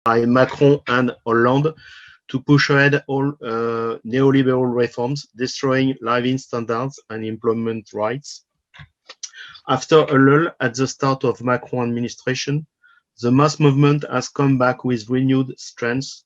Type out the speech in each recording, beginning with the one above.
by Macron and Hollande to push ahead all neoliberal reforms, destroying living standards and employment rights. After a lull at the start of Macron administration, the mass movement has come back with renewed strength.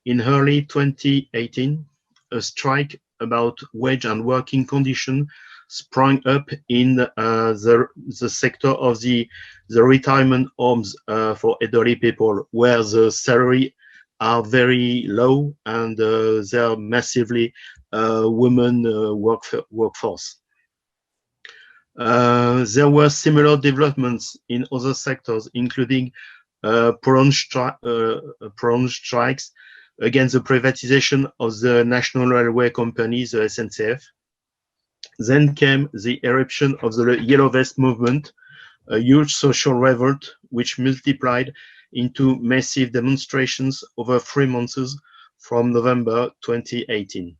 In early 2018, a strike about wage and working conditions sprang up in the sector of the retirement homes for elderly people, where the salary are very low and they are massively women workforce. There were similar developments in other sectors, including prolonged strikes against the privatization of the National Railway Company, the SNCF. Then came the eruption of the Yellow Vest movement, a huge social revolt which multiplied into massive demonstrations over 3 months from November 2018.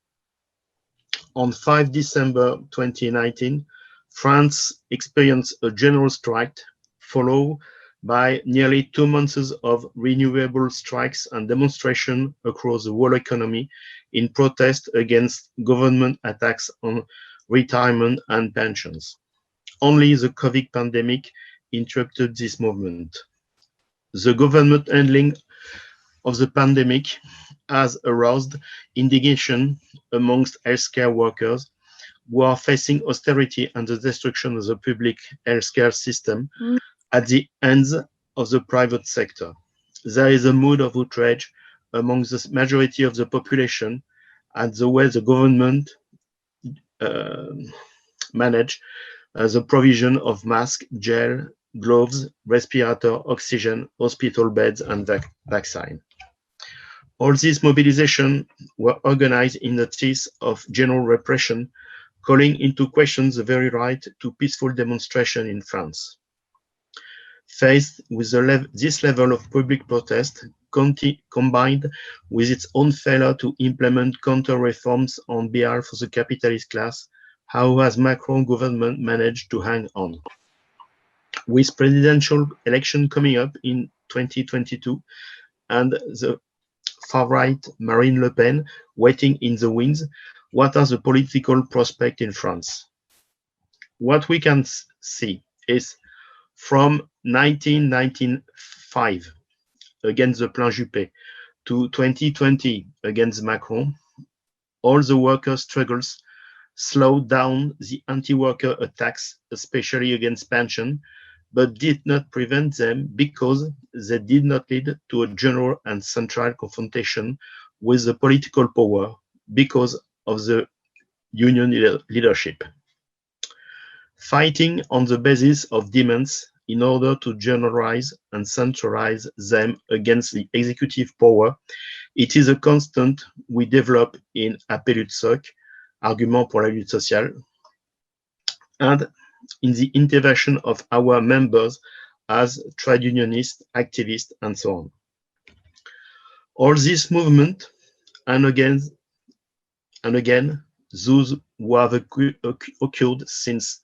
On 5 December 2019, France experienced a general strike, followed by nearly 2 months of renewable strikes and demonstrations across the whole economy in protest against government attacks on retirement and pensions. Only the COVID pandemic interrupted this movement. The government handling of the pandemic has aroused indignation amongst healthcare workers who are facing austerity and the destruction of the public healthcare system at the hands of the private sector. There is a mood of outrage among the majority of the population at the way the government manage the provision of masks, gel, gloves, respirator, oxygen, hospital beds, and vaccine. All these mobilizations were organized in the teeth of general repression, calling into question the very right to peaceful demonstration in France. Faced with this level of public protest, combined with its own failure to implement counter-reforms on behalf of the capitalist class, how has Macron government managed to hang on? With presidential election coming up in 2022 and the far-right Marine Le Pen waiting in the wings, what are the political prospects in France? What we can see is from 1995 against the Plan Juppé to 2020 against Macron, all the worker struggles slowed down the anti-worker attacks, especially against pension, but did not prevent them because they did not lead to a general and central confrontation with the political power because of the union leadership. Fighting on the basis of demands in order to generalize and centralize them against the executive power, it is a constant we develop in Appel Soc, Argument pour la lutte sociale, and in the intervention of our members as trade unionists, activists, and so on. All this movement, and again, those who have occurred since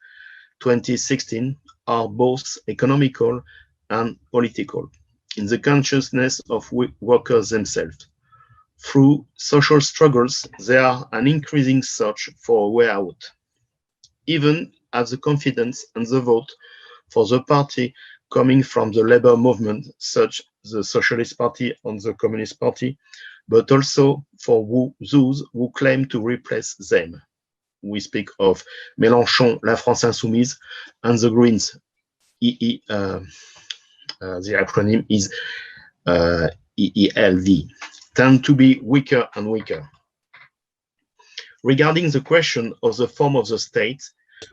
2016 are both economical and political, in the consciousness of workers themselves. Through social struggles, there are an increasing search for a way out. Even as the confidence and the vote for the party coming from the labor movement, such the Socialist Party and the Communist Party, but also for those who claim to replace them. We speak of Mélenchon, La France Insoumise, and the Greens. The acronym is EELV, tend to be weaker and weaker. Regarding the question of the form of the state,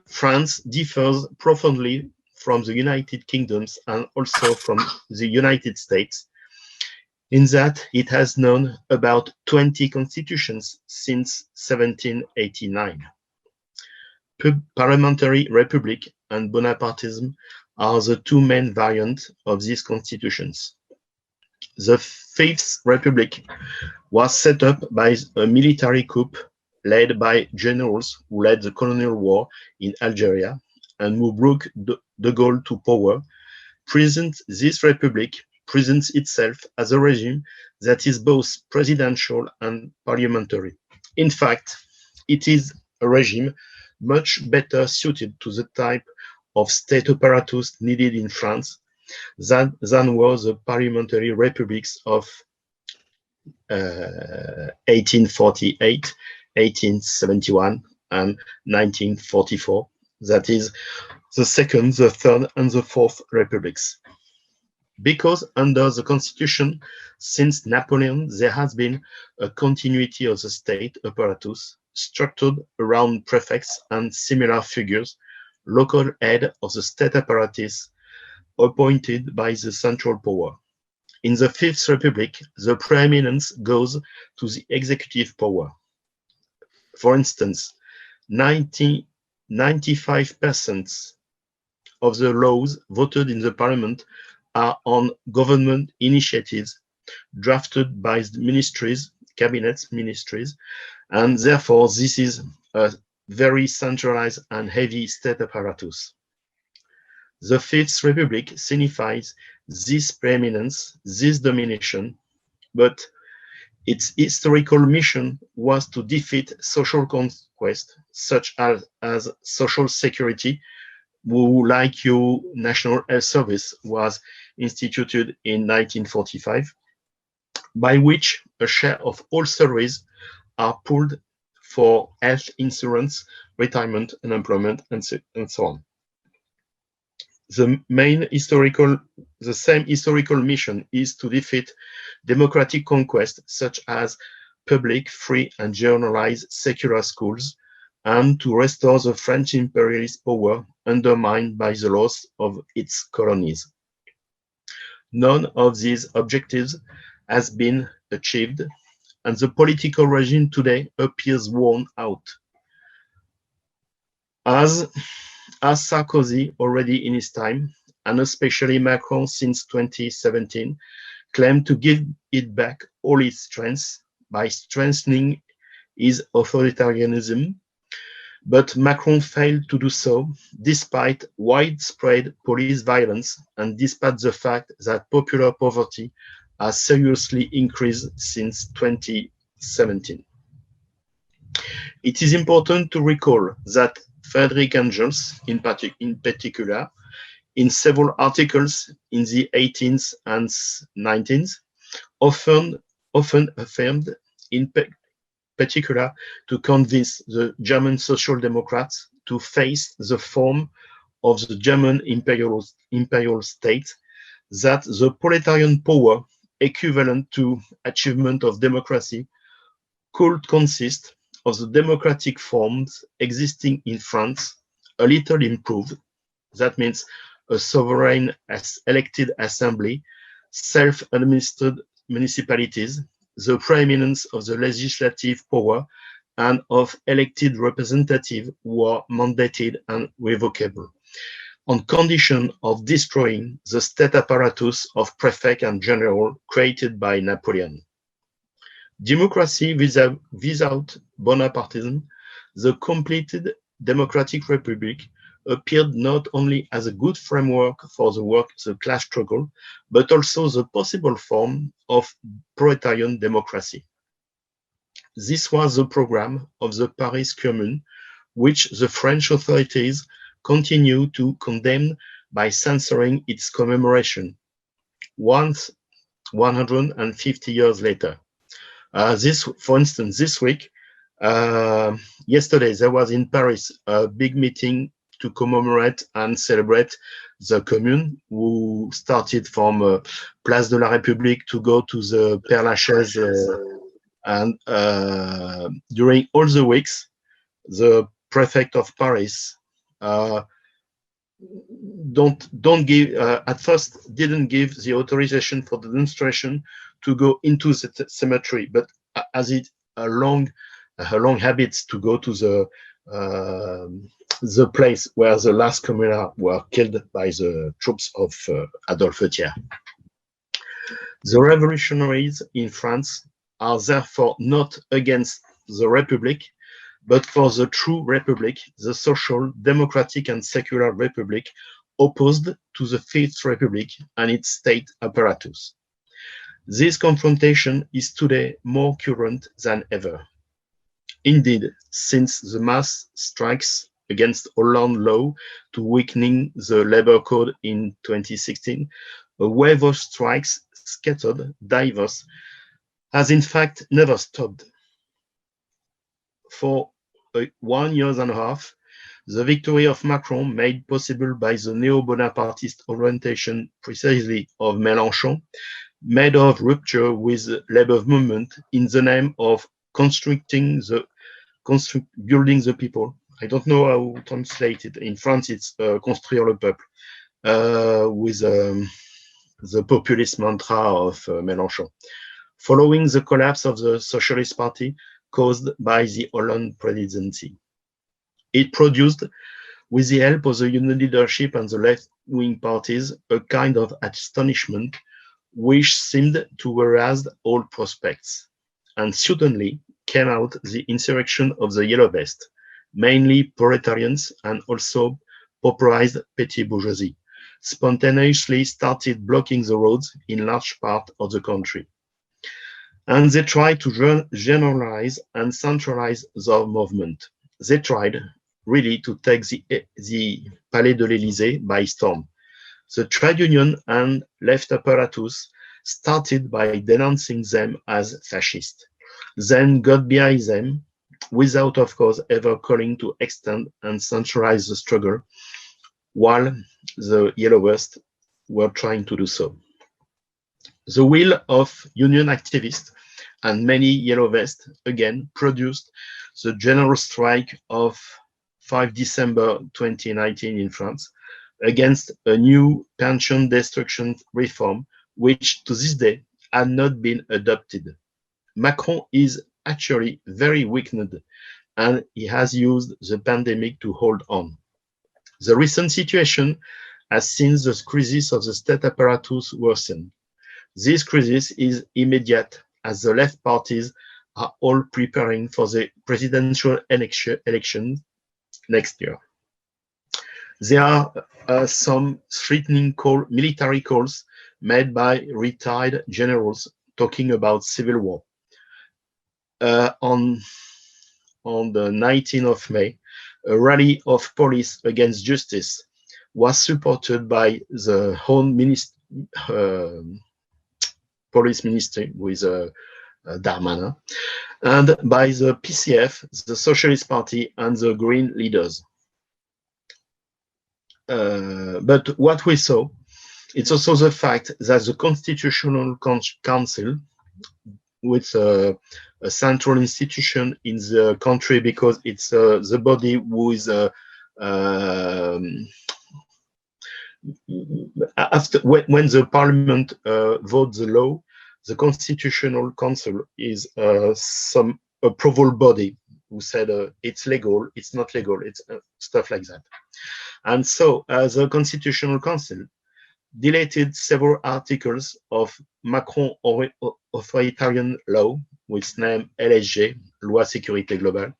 France differs profoundly from the United Kingdom and also from the United States, in that it has known about 20 constitutions since 1789. Parliamentary Republic and Bonapartism are the two main variants of these constitutions. The Fifth Republic was set up by a military coup led by generals who led the colonial war in Algeria and who brought de Gaulle to power. Present this republic presents itself as a regime that is both presidential and parliamentary. In fact, it is a regime much better suited to the type of state apparatus needed in France than was the parliamentary republics of 1848, 1871, and 1944. That is the second, the third, and the fourth republics. Because under the constitution, since Napoleon, there has been a continuity of the state apparatus structured around prefects and similar figures, local head of the state apparatus appointed by the central power. In the Fifth Republic, the preeminence goes to the executive power. For instance, 95% of the laws voted in the parliament are on government initiatives drafted by the ministries, cabinets, ministries, and therefore this is a very centralized and heavy state apparatus. The Fifth Republic signifies this preeminence, this domination, but its historical mission was to defeat social conquest, such as social security, who, like your National Health Service, was instituted in 1945, by which a share of all salaries are pooled for health insurance, retirement, unemployment, and so on. The same historical mission is to defeat democratic conquest, such as public, free, and generalized secular schools, and to restore the French imperialist power undermined by the loss of its colonies. None of these objectives has been achieved, and the political regime today appears worn out. As Sarkozy already in his time, and especially Macron since 2017, claimed to give it back all its strength by strengthening his authoritarianism, but Macron failed to do so despite widespread police violence and despite the fact that popular poverty has seriously increased since 2017. It is important to recall that Friedrich Engels, in particular, in several articles in the 18th and 19th, often affirmed, in particular, to convince the German Social Democrats to face the form of the German imperial state, that the proletarian power equivalent to achievement of democracy could consist of the democratic forms existing in France, a little improved. That means a sovereign elected assembly, self-administered municipalities, the preeminence of the legislative power, and of elected representatives who are mandated and revocable, on condition of destroying the state apparatus of prefect and general created by Napoleon. Democracy without Bonapartism, the completed democratic republic, appeared not only as a good framework for the class struggle, but also the possible form of proletarian democracy. This was the program of the Paris Commune, which the French authorities continue to condemn by censoring its commemoration 150 years later. For instance, this week, yesterday, there was in Paris a big meeting to commemorate and celebrate the Commune, who started from Place de la République to go to the Père Lachaise, and during all the weeks, the prefect of Paris at first didn't give the authorization for the demonstration to go into the cemetery, but as it a long habit to go to the place where the last communards were killed by the troops of Adolphe Thiers. The revolutionaries in France are therefore not against the Republic, but for the true Republic, the social, democratic, and secular Republic opposed to the Fifth Republic and its state apparatus. This confrontation is today more current than ever. Indeed, since the mass strikes against Hollande law to weakening the labor code in 2016, a wave of strikes scattered diverse has in fact never stopped. For 1 year and a half, the victory of Macron, made possible by the neo-Bonapartiste orientation precisely of Mélenchon, made of rupture with the labor movement in the name of building the people. I don't know how to translate it. In France, it's construire le peuple, with the populist mantra of Mélenchon. Following the collapse of the Socialist Party caused by the Hollande presidency. It produced, with the help of the union leadership and the left-wing parties, a kind of astonishment which seemed to erase all prospects. And suddenly came out the insurrection of the Yellow Vest, mainly proletarians and also pauperized petty bourgeoisie, spontaneously started blocking the roads in large part of the country. And they tried to generalize and centralize the movement. They tried really to take the Palais de l'Élysée by storm. The trade union and left apparatus started by denouncing them as fascist, then got behind them without, of course, ever calling to extend and centralize the struggle, while the Yellow Vest were trying to do so. The will of union activists and many Yellow Vests again produced the general strike of 5 December 2019 in France against a new pension destruction reform, which to this day had not been adopted. Macron is actually very weakened, and he has used the pandemic to hold on. The recent situation has seen the crisis of the state apparatus worsen. This crisis is immediate, as the left parties are all preparing for the presidential election next year. There are some threatening military calls made by retired generals talking about civil war. On the 19th of May, a rally of police against justice was supported by the Home Police Ministry with Darmanin, and by the PCF, the Socialist Party, and the Green leaders. But what we saw, it's also the fact that the Constitutional Council, with a central institution in the country, because it's the body who is after when the parliament votes the law, the Constitutional Council is some approval body who said it's legal, it's not legal, it's stuff like that. And so the Constitutional Council deleted several articles of Macron authoritarian law, with name LSG, Loi Sécurité Globale,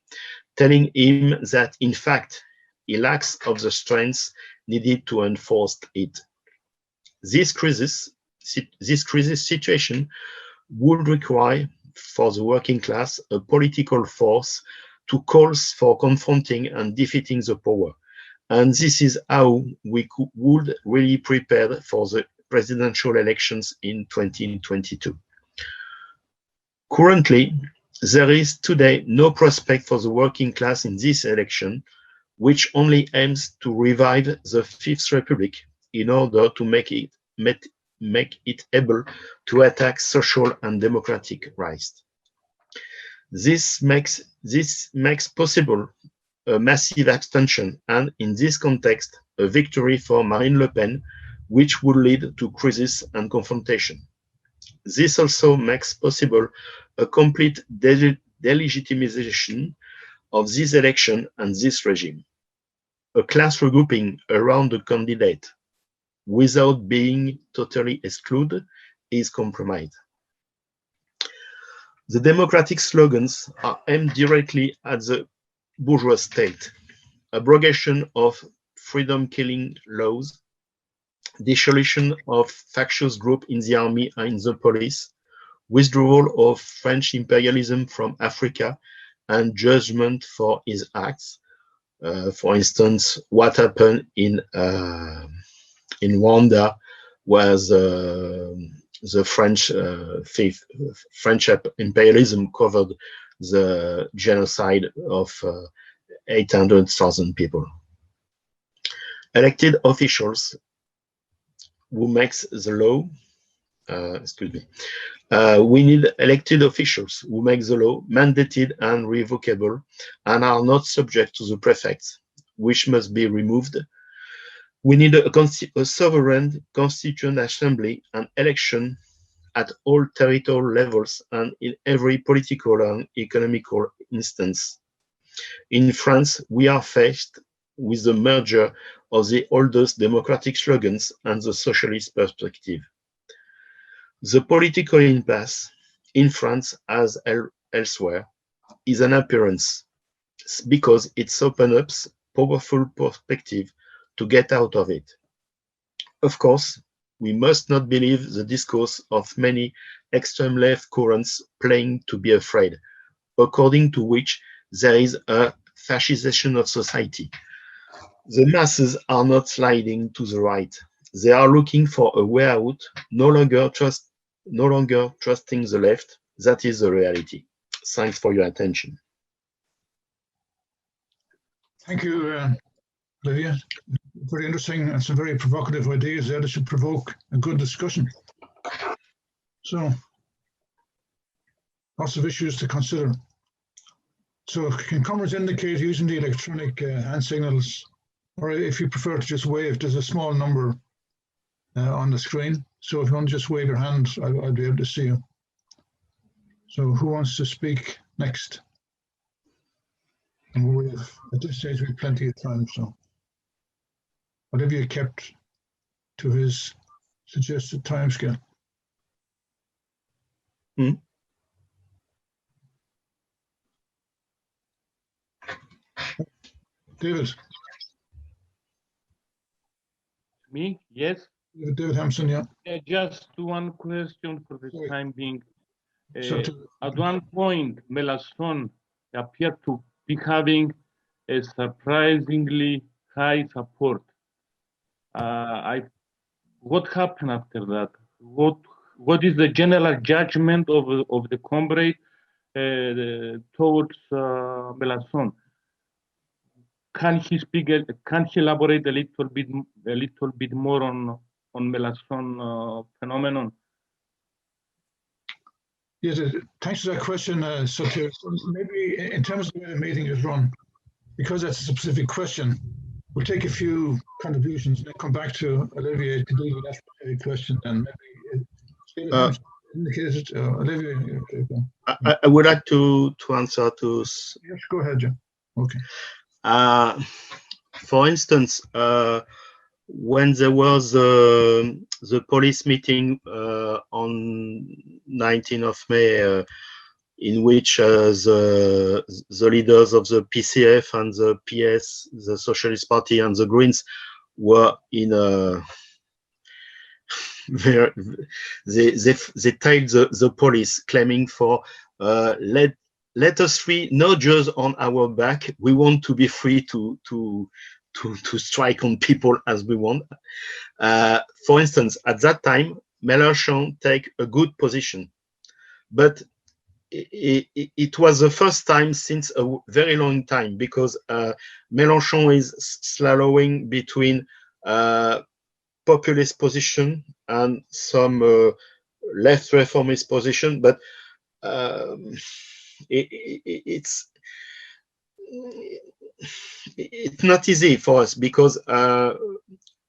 telling him that in fact he lacks of the strength needed to enforce it. This crisis situation would require for the working class a political force to call for confronting and defeating the power. And this is how we would really prepare for the presidential elections in 2022. Currently, there is today no prospect for the working class in this election, which only aims to revive the Fifth Republic in order to make it able to attack social and democratic rights. This makes possible a massive abstention, and in this context, a victory for Marine Le Pen, which would lead to crisis and confrontation. This also makes possible a complete delegitimization of this election and this regime. A class regrouping around the candidate without being totally excluded is compromised. The democratic slogans are aimed directly at the bourgeois state: abrogation of freedom-killing laws, dissolution of factious groups in the army and in the police, withdrawal of French imperialism from Africa, and judgment for his acts. For instance, what happened in Rwanda was the French imperialism covered the genocide of 800,000 people. Elected officials who makes the law, excuse me, we need elected officials who make the law mandated and revocable and are not subject to the prefects, which must be removed. We need a sovereign constituent assembly and election at all territorial levels and in every political and economical instance. In France, we are faced with the merger of the oldest democratic slogans and the socialist perspective. The political impasse in France, as elsewhere, is an appearance because it opens up powerful perspective to get out of it. Of course, we must not believe the discourse of many extreme left currents playing to be afraid, according to which there is a fascisation of society. The masses are not sliding to the right. They are looking for a way out, no longer trusting the left. That is the reality. Thanks for your attention. Thank you, Olivier. Very interesting and some very provocative ideas there that should provoke a good discussion. So, lots of issues to consider. So, can comrades indicate using the electronic hand signals, or if you prefer to just wave, there's a small number on the screen. So if you want to just wave your hand, I'll be able to see you. So who wants to speak next? And at this stage, we have plenty of time, so Olivier kept to his suggested time scale. David. Me? Yes. David Hampson, yeah. Just one question for the time being. At one point, Mélenchon appeared to be having a surprisingly high support. What happened after that? What is the general judgment of the comrade towards Mélenchon? Can he speak? Can he elaborate a little bit more on Mélenchon phenomenon? Yes, thanks for that question, Satir. Maybe in terms of the way the meeting is run, because that's a specific question, we'll take a few contributions and then come back to Olivier to deal with that specific question. And maybe indicated, Olivier. I would like to answer to. Yes, go ahead, John. Okay. For instance, when there was the police meeting on 19th of May, in which the leaders of the PCF and the PS, the Socialist Party and the Greens, were in a they tailed the police, claiming for let us free, no Jews on our back. We want to be free to strike on people as we want. For instance, at that time, Mélenchon take a good position, but it was the first time since a very long time, because Mélenchon is slaloming between populist position and some left reformist position, but it's not easy for us, because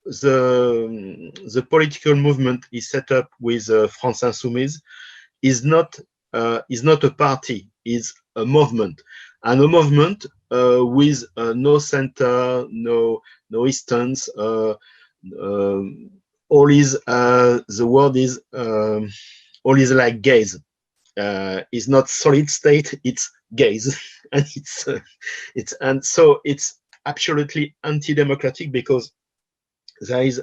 the political movement is set up with France Insoumise is not a party, is a movement, and a movement with no center, no easterns. All is the word is all is like gaze. Is not solid state, it's gaze, and and so it's absolutely anti-democratic, because there is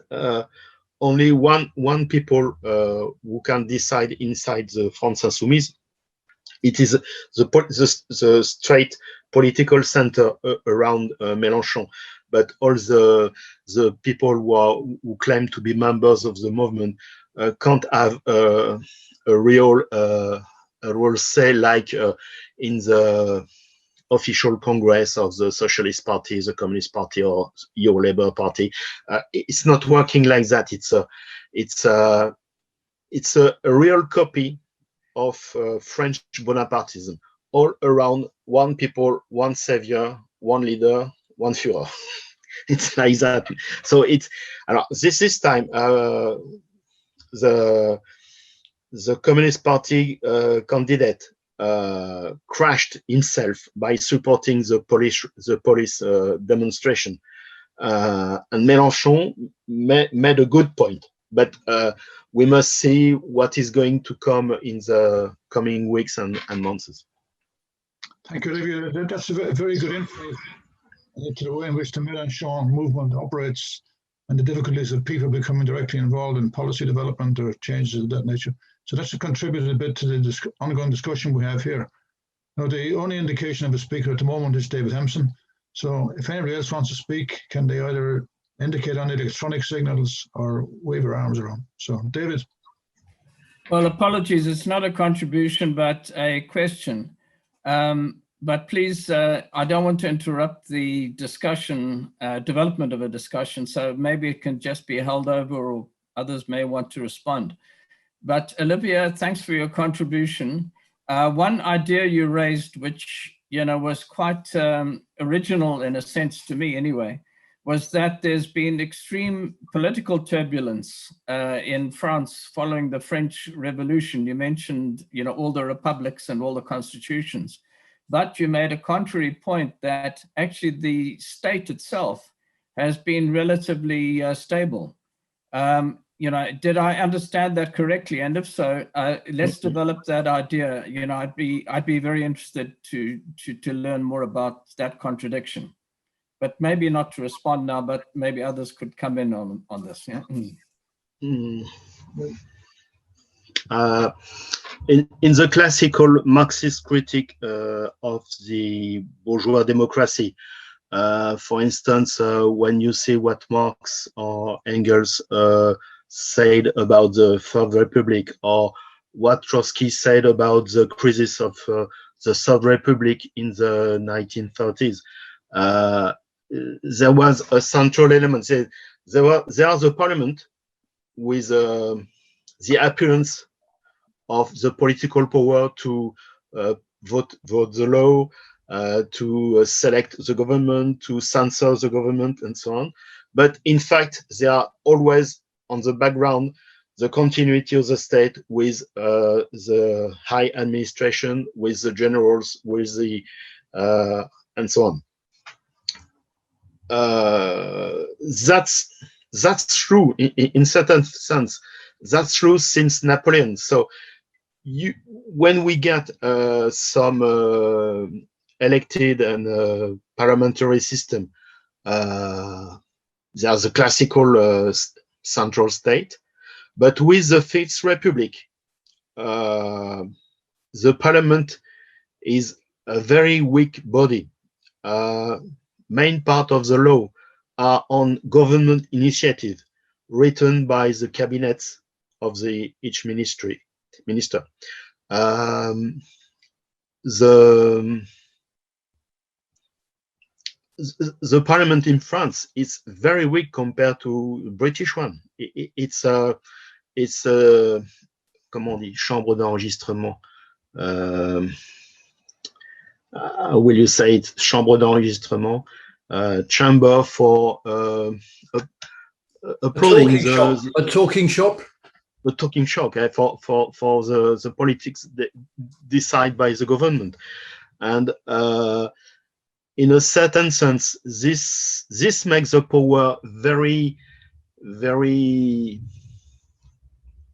only one people who can decide inside the France Insoumise. It is the straight political center around Mélenchon, but all the people who claim to be members of the movement can't have a real say, like in the official Congress of the Socialist Party, the Communist Party, or your Labour Party. It's not working like that. It's a real copy of French Bonapartism, all around one people, one savior, one leader, one Führer. It's like that. So this time the Communist Party candidate crashed himself by supporting the police demonstration, and Mélenchon made a good point. But we must see what is going to come in the coming weeks and months. Thank you, Olivier. That's a very good insight into the way in which the Mélenchon movement operates and the difficulties of people becoming directly involved in policy development or changes of that nature. So that's contributed a bit to the ongoing discussion we have here. Now, the only indication of a speaker at the moment is David Hempson. So if anybody else wants to speak, can they either indicate on the electronic signals or wave their arms around? So, David. Well, apologies, it's not a contribution, but a question. But please, I don't want to interrupt the discussion, development of a discussion, so maybe it can just be held over, or others may want to respond. But Olivia, thanks for your contribution. One idea you raised, which was quite original in a sense to me anyway, was that there's been extreme political turbulence in France following the French Revolution. You mentioned, all the republics and all the constitutions, but you made a contrary point that actually the state itself has been relatively stable. Did I understand that correctly? And if so, let's develop that idea. I'd be very interested to learn more about that contradiction. But maybe not to respond now, but maybe others could come in on this. Yeah. In the classical Marxist critique of the bourgeois democracy, for instance, when you see what Marx or Engels said about the Third Republic, or what Trotsky said about the crisis of the Third Republic in the 1930s, there was a central element. There are the parliament with the appearance of the political power to vote the law, to select the government, to censor the government, and so on. But in fact, they are always on the background, the continuity of the state with the high administration, with the generals, with the and so on. That's true in certain sense. That's true since Napoleon. So when we get some elected and parliamentary system, there's a classical central state, but with the Fifth Republic, the parliament is a very weak body. Main part of the law are on government initiative, written by the cabinets of each minister. The parliament in France is very weak compared to the British one. It's comment on dit, chambre d'enregistrement. How will you say it? Chambre d'enregistrement, chamber for applauding a talking shop. The talking shop, for the politics decided by the government, and in a certain sense, this makes the power very, very,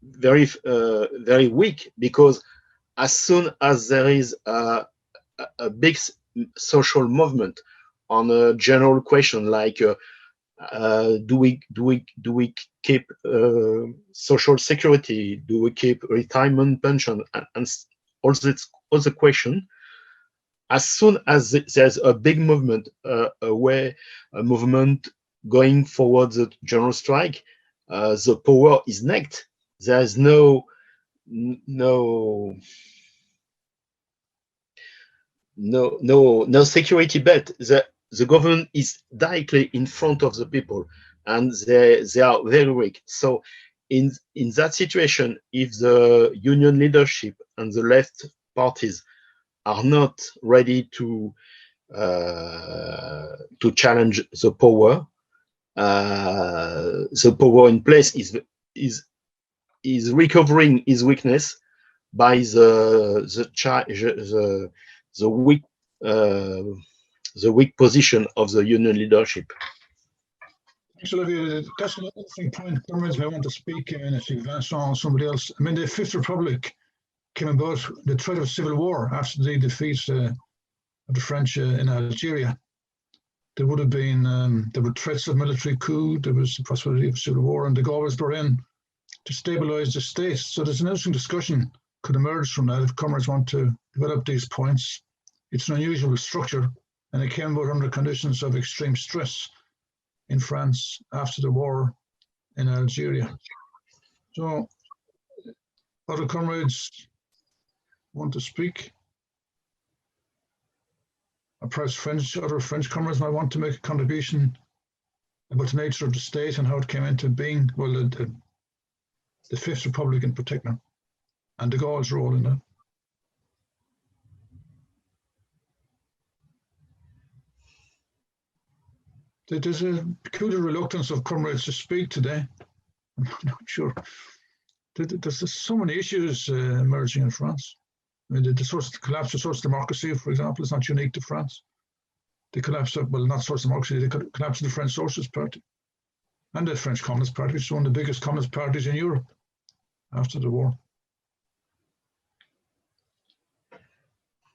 very, very weak, because as soon as there is a big social movement on a general question like do we keep social security? Do we keep retirement pension? And all the question. As soon as there's a big movement, a movement going forward the general strike, the power is necked. There's no security bet. The government is directly in front of the people, and they are very weak. So in that situation, if the union leadership and the left parties are not ready to challenge the power in place is recovering its weakness by the weak position of the union leadership. Thanks, Olivier. That's an interesting point. Comrades may want to speak in if you've asked on somebody else. I mean, the Fifth Republic came about the threat of civil war after the defeat of the French in Algeria. There would have been there were threats of military coup. There was the possibility of civil war, and de Gaulle was brought in to stabilize the state. So there's an interesting discussion could emerge from that if comrades want to develop these points. It's an unusual structure, and it came about under conditions of extreme stress in France after the war in Algeria. So, other comrades want to speak? Or perhaps other French comrades might want to make a contribution about the nature of the state and how it came into being. Well, the Fifth Republic in particular, and de Gaulle's role in that. There's a peculiar reluctance of comrades to speak today. I'm not sure. There's so many issues emerging in France. I mean, the collapse of social democracy, for example, is not unique to France. The collapse of, well, not social democracy, the collapse of the French Socialist Party and the French Communist Party, which is one of the biggest communist parties in Europe after the war.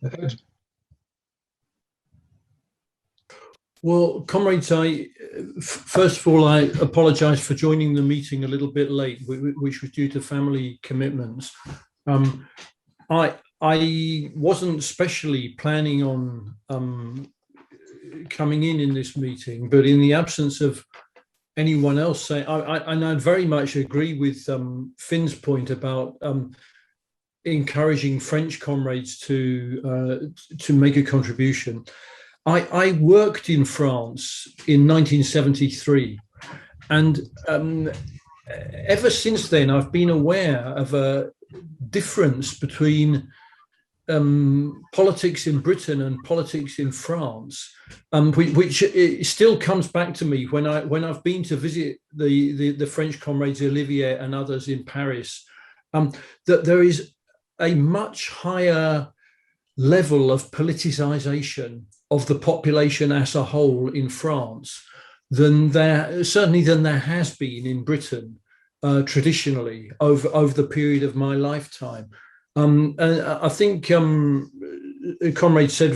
Ed. Well, comrades, first of all, I apologise for joining the meeting a little bit late, which was due to family commitments. I wasn't specially planning on coming in this meeting, but in the absence of anyone else saying, I very much agree with Finn's point about encouraging French comrades to make a contribution. I worked in France in 1973, and ever since then I've been aware of a difference between politics in Britain and politics in France, which it still comes back to me when I've been to visit the French comrades Olivier and others in Paris, that there is a much higher level of politicization of the population as a whole in France than there has been in Britain traditionally over the period of my lifetime. And I think a comrade said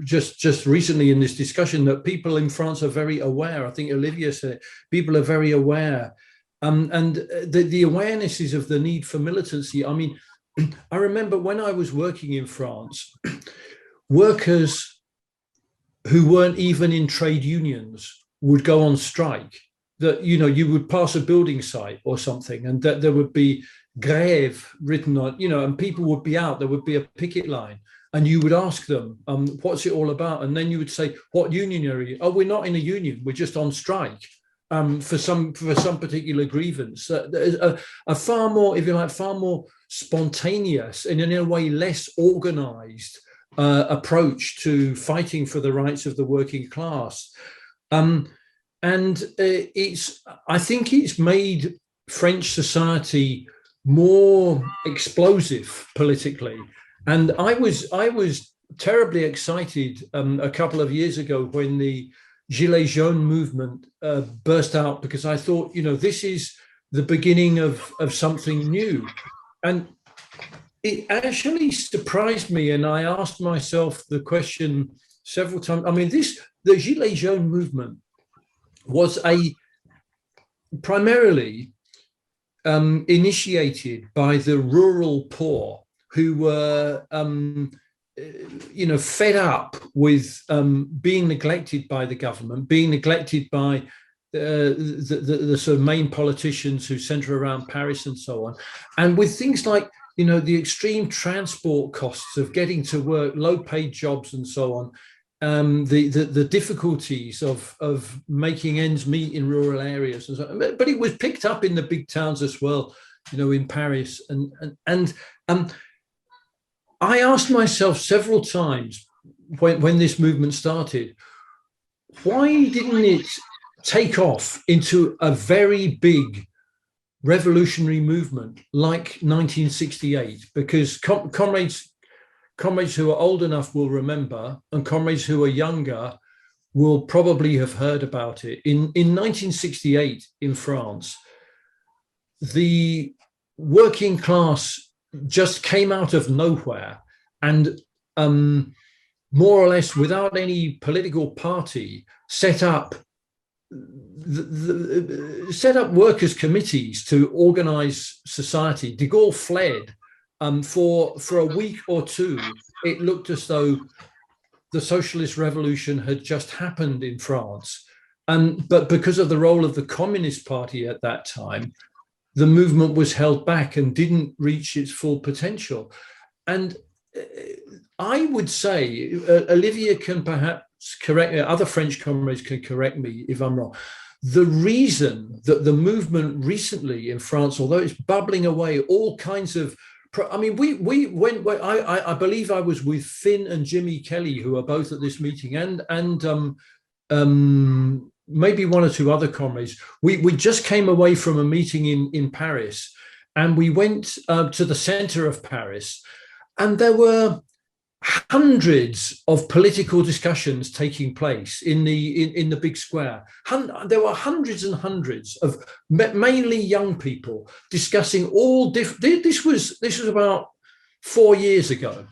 just recently in this discussion that people in France are very aware. I think Olivier said it, people are very aware. And the awareness is of the need for militancy. I mean, I remember when I was working in France, workers who weren't even in trade unions would go on strike. That, you know, you would pass a building site or something and that there would be grève written on, you know, and people would be out, there would be a picket line and you would ask them, what's it all about? And then you would say, what union are you? Oh, we're not in a union, we're just on strike for some particular grievance. A far more, if you like, far more spontaneous and in a way less organized approach to fighting for the rights of the working class. And I think it's made French society more explosive politically. And I was terribly excited a couple of years ago when the Gilets jaunes movement burst out, because I thought, you know, this is the beginning of something new. And it actually surprised me, and I asked myself the question several times. I mean, the Gilets jaunes movement was primarily initiated by the rural poor, who were fed up with being neglected by the government, being neglected by the sort of main politicians who center around Paris and so on, and with things like the extreme transport costs of getting to work, low-paid jobs, and so on. The difficulties of making ends meet in rural areas, and so on. But it was picked up in the big towns as well, in Paris, and I asked myself several times when this movement started, why didn't it take off into a very big revolutionary movement like 1968? Because comrades who are old enough will remember, and comrades who are younger will probably have heard about it. In 1968 in France, the working class just came out of nowhere, and more or less without any political party set up workers' committees to organize society. De Gaulle fled. For a week or two, it looked as though the socialist revolution had just happened in France. But because of the role of the Communist Party at that time, the movement was held back and didn't reach its full potential. And I would say, Olivier can perhaps correct me, other French comrades can correct me if I'm wrong. The reason that the movement recently in France, although it's bubbling away, all kinds of, I mean, we went. I believe I was with Finn and Jimmy Kelly, who are both at this meeting, and maybe one or two other comrades. We just came away from a meeting in Paris, and we went to the center of Paris, and there were hundreds of political discussions taking place in the big square. There were hundreds and hundreds of mainly young people discussing all different. This was about 4 years ago.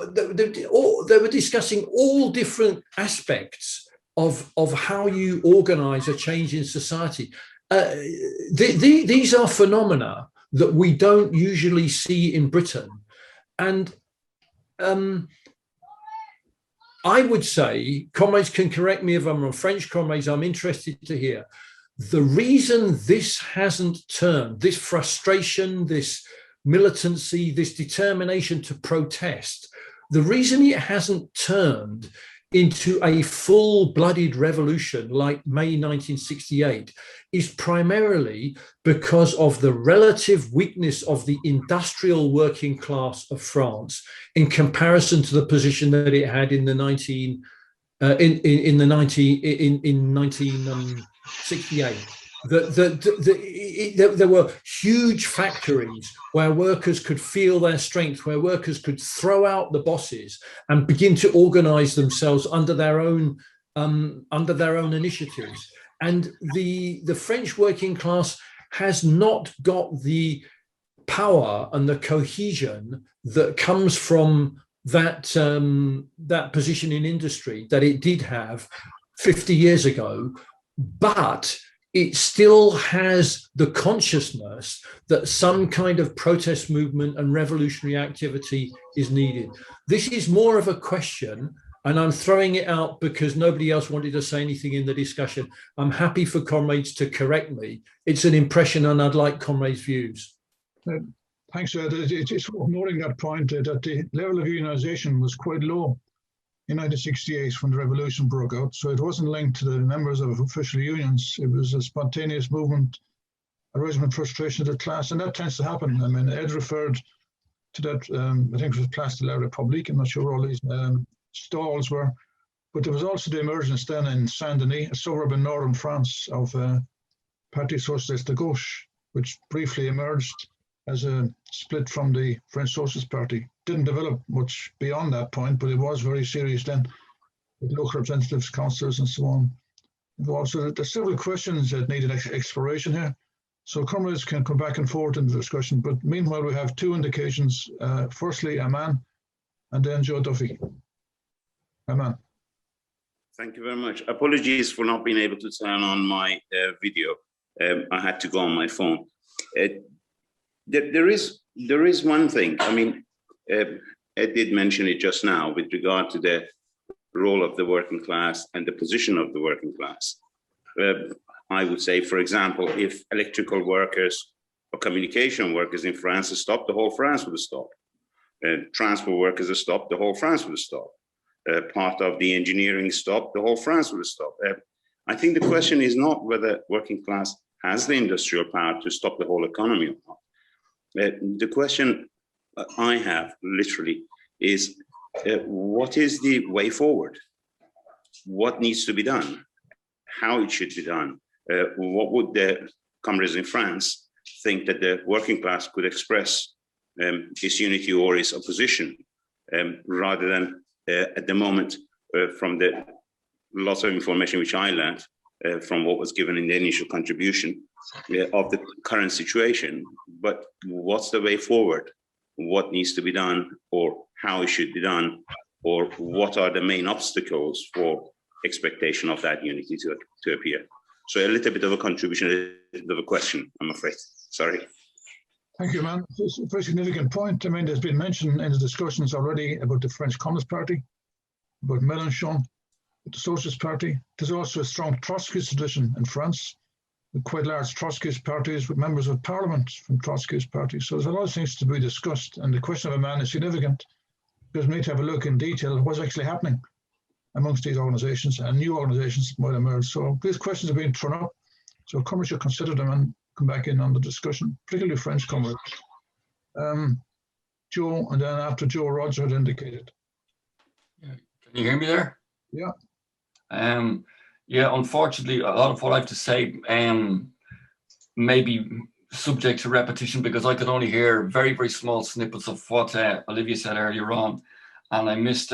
They were discussing all different aspects of how you organize a change in society. These are phenomena that we don't usually see in Britain, and I would say, comrades can correct me if I'm wrong, French comrades, I'm interested to hear, the reason this hasn't turned, this frustration, this militancy, this determination to protest, the reason it hasn't turned into a full-blooded revolution like May 1968 is primarily because of the relative weakness of the industrial working class of France in comparison to the position that it had in 1968. There were huge factories where workers could feel their strength, where workers could throw out the bosses and begin to organize themselves under their own initiatives. And the French working class has not got the power and the cohesion that comes from that position in industry that it did have 50 years ago, but it still has the consciousness that some kind of protest movement and revolutionary activity is needed. This is more of a question, and I'm throwing it out because nobody else wanted to say anything in the discussion. I'm happy for comrades to correct me. It's an impression, and I'd like comrades' views. Thanks, Ed. It's worth noting that point that the level of unionization was quite low in 1968 when the revolution broke out. So it wasn't linked to the members of official unions. It was a spontaneous movement, a regiment frustration of the class, and that tends to happen. I mean, Ed referred to that, I think it was Place de la République, I'm not sure where all these stalls were, but there was also the emergence then in Saint-Denis, a suburb in northern France, of Parti Socialiste de Gauche, which briefly emerged as a split from the French Socialist Party. Didn't develop much beyond that point, but it was very serious then, with local representatives, councillors, and so on. So there's several questions that needed exploration here. So comrades can come back and forth in the discussion, but meanwhile we have two indications. Firstly, Aman, and then Joe Duffy. Aman. Thank you very much. Apologies for not being able to turn on my video. I had to go on my phone. There is one thing. I mean, Ed did mention it just now with regard to the role of the working class and the position of the working class. I would say, for example, if electrical workers or communication workers in France are stopped, the whole France would have stopped. Transport workers are stopped, the whole France would have stopped. Part of the engineering stopped, the whole France would have stopped. I think the question is not whether working class has the industrial power to stop the whole economy or not. The question I have literally is, what is the way forward? What needs to be done? How it should be done? What would the comrades in France think that the working class could express its unity or its opposition, rather than at the moment, from the lots of information which I learned from what was given in the initial contribution of the current situation, but what's the way forward? What needs to be done, or how it should be done, or what are the main obstacles for expectation of that unity to appear? So a little bit of a contribution, a little bit of a question, I'm afraid. Sorry. Thank you, man. It's a very significant point. I mean, there's been mention in the discussions already about the French Communist Party, about Mélenchon, the Socialist Party. There's also a strong Trotskyist tradition in France, with quite large Trotskyist parties with members of parliament from Trotskyist parties. So there's a lot of things to be discussed. And the question of a man is significant because we need to have a look in detail at what's actually happening amongst these organizations, and new organizations might emerge. So these questions are being thrown up. So comrades should consider them and come back in on the discussion, particularly French comrades. Joe, and then after Joe, Roger had indicated. Yeah. Can you hear me there? Yeah. Yeah, unfortunately, a lot of what I have to say may be subject to repetition because I could only hear very, very small snippets of what Olivier said earlier on. And I missed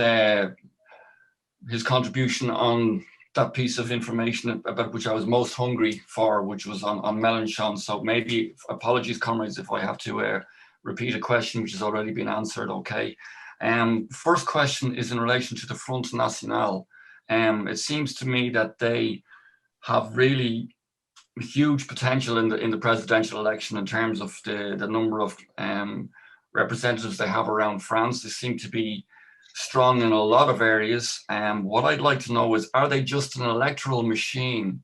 his contribution on that piece of information about which I was most hungry for, which was on Mélenchon. So maybe, apologies, comrades, if I have to repeat a question which has already been answered, okay. First question is in relation to the Front National. It seems to me that they have really huge potential in the presidential election in terms of the number of representatives they have around France. They seem to be strong in a lot of areas. What I'd like to know is, are they just an electoral machine,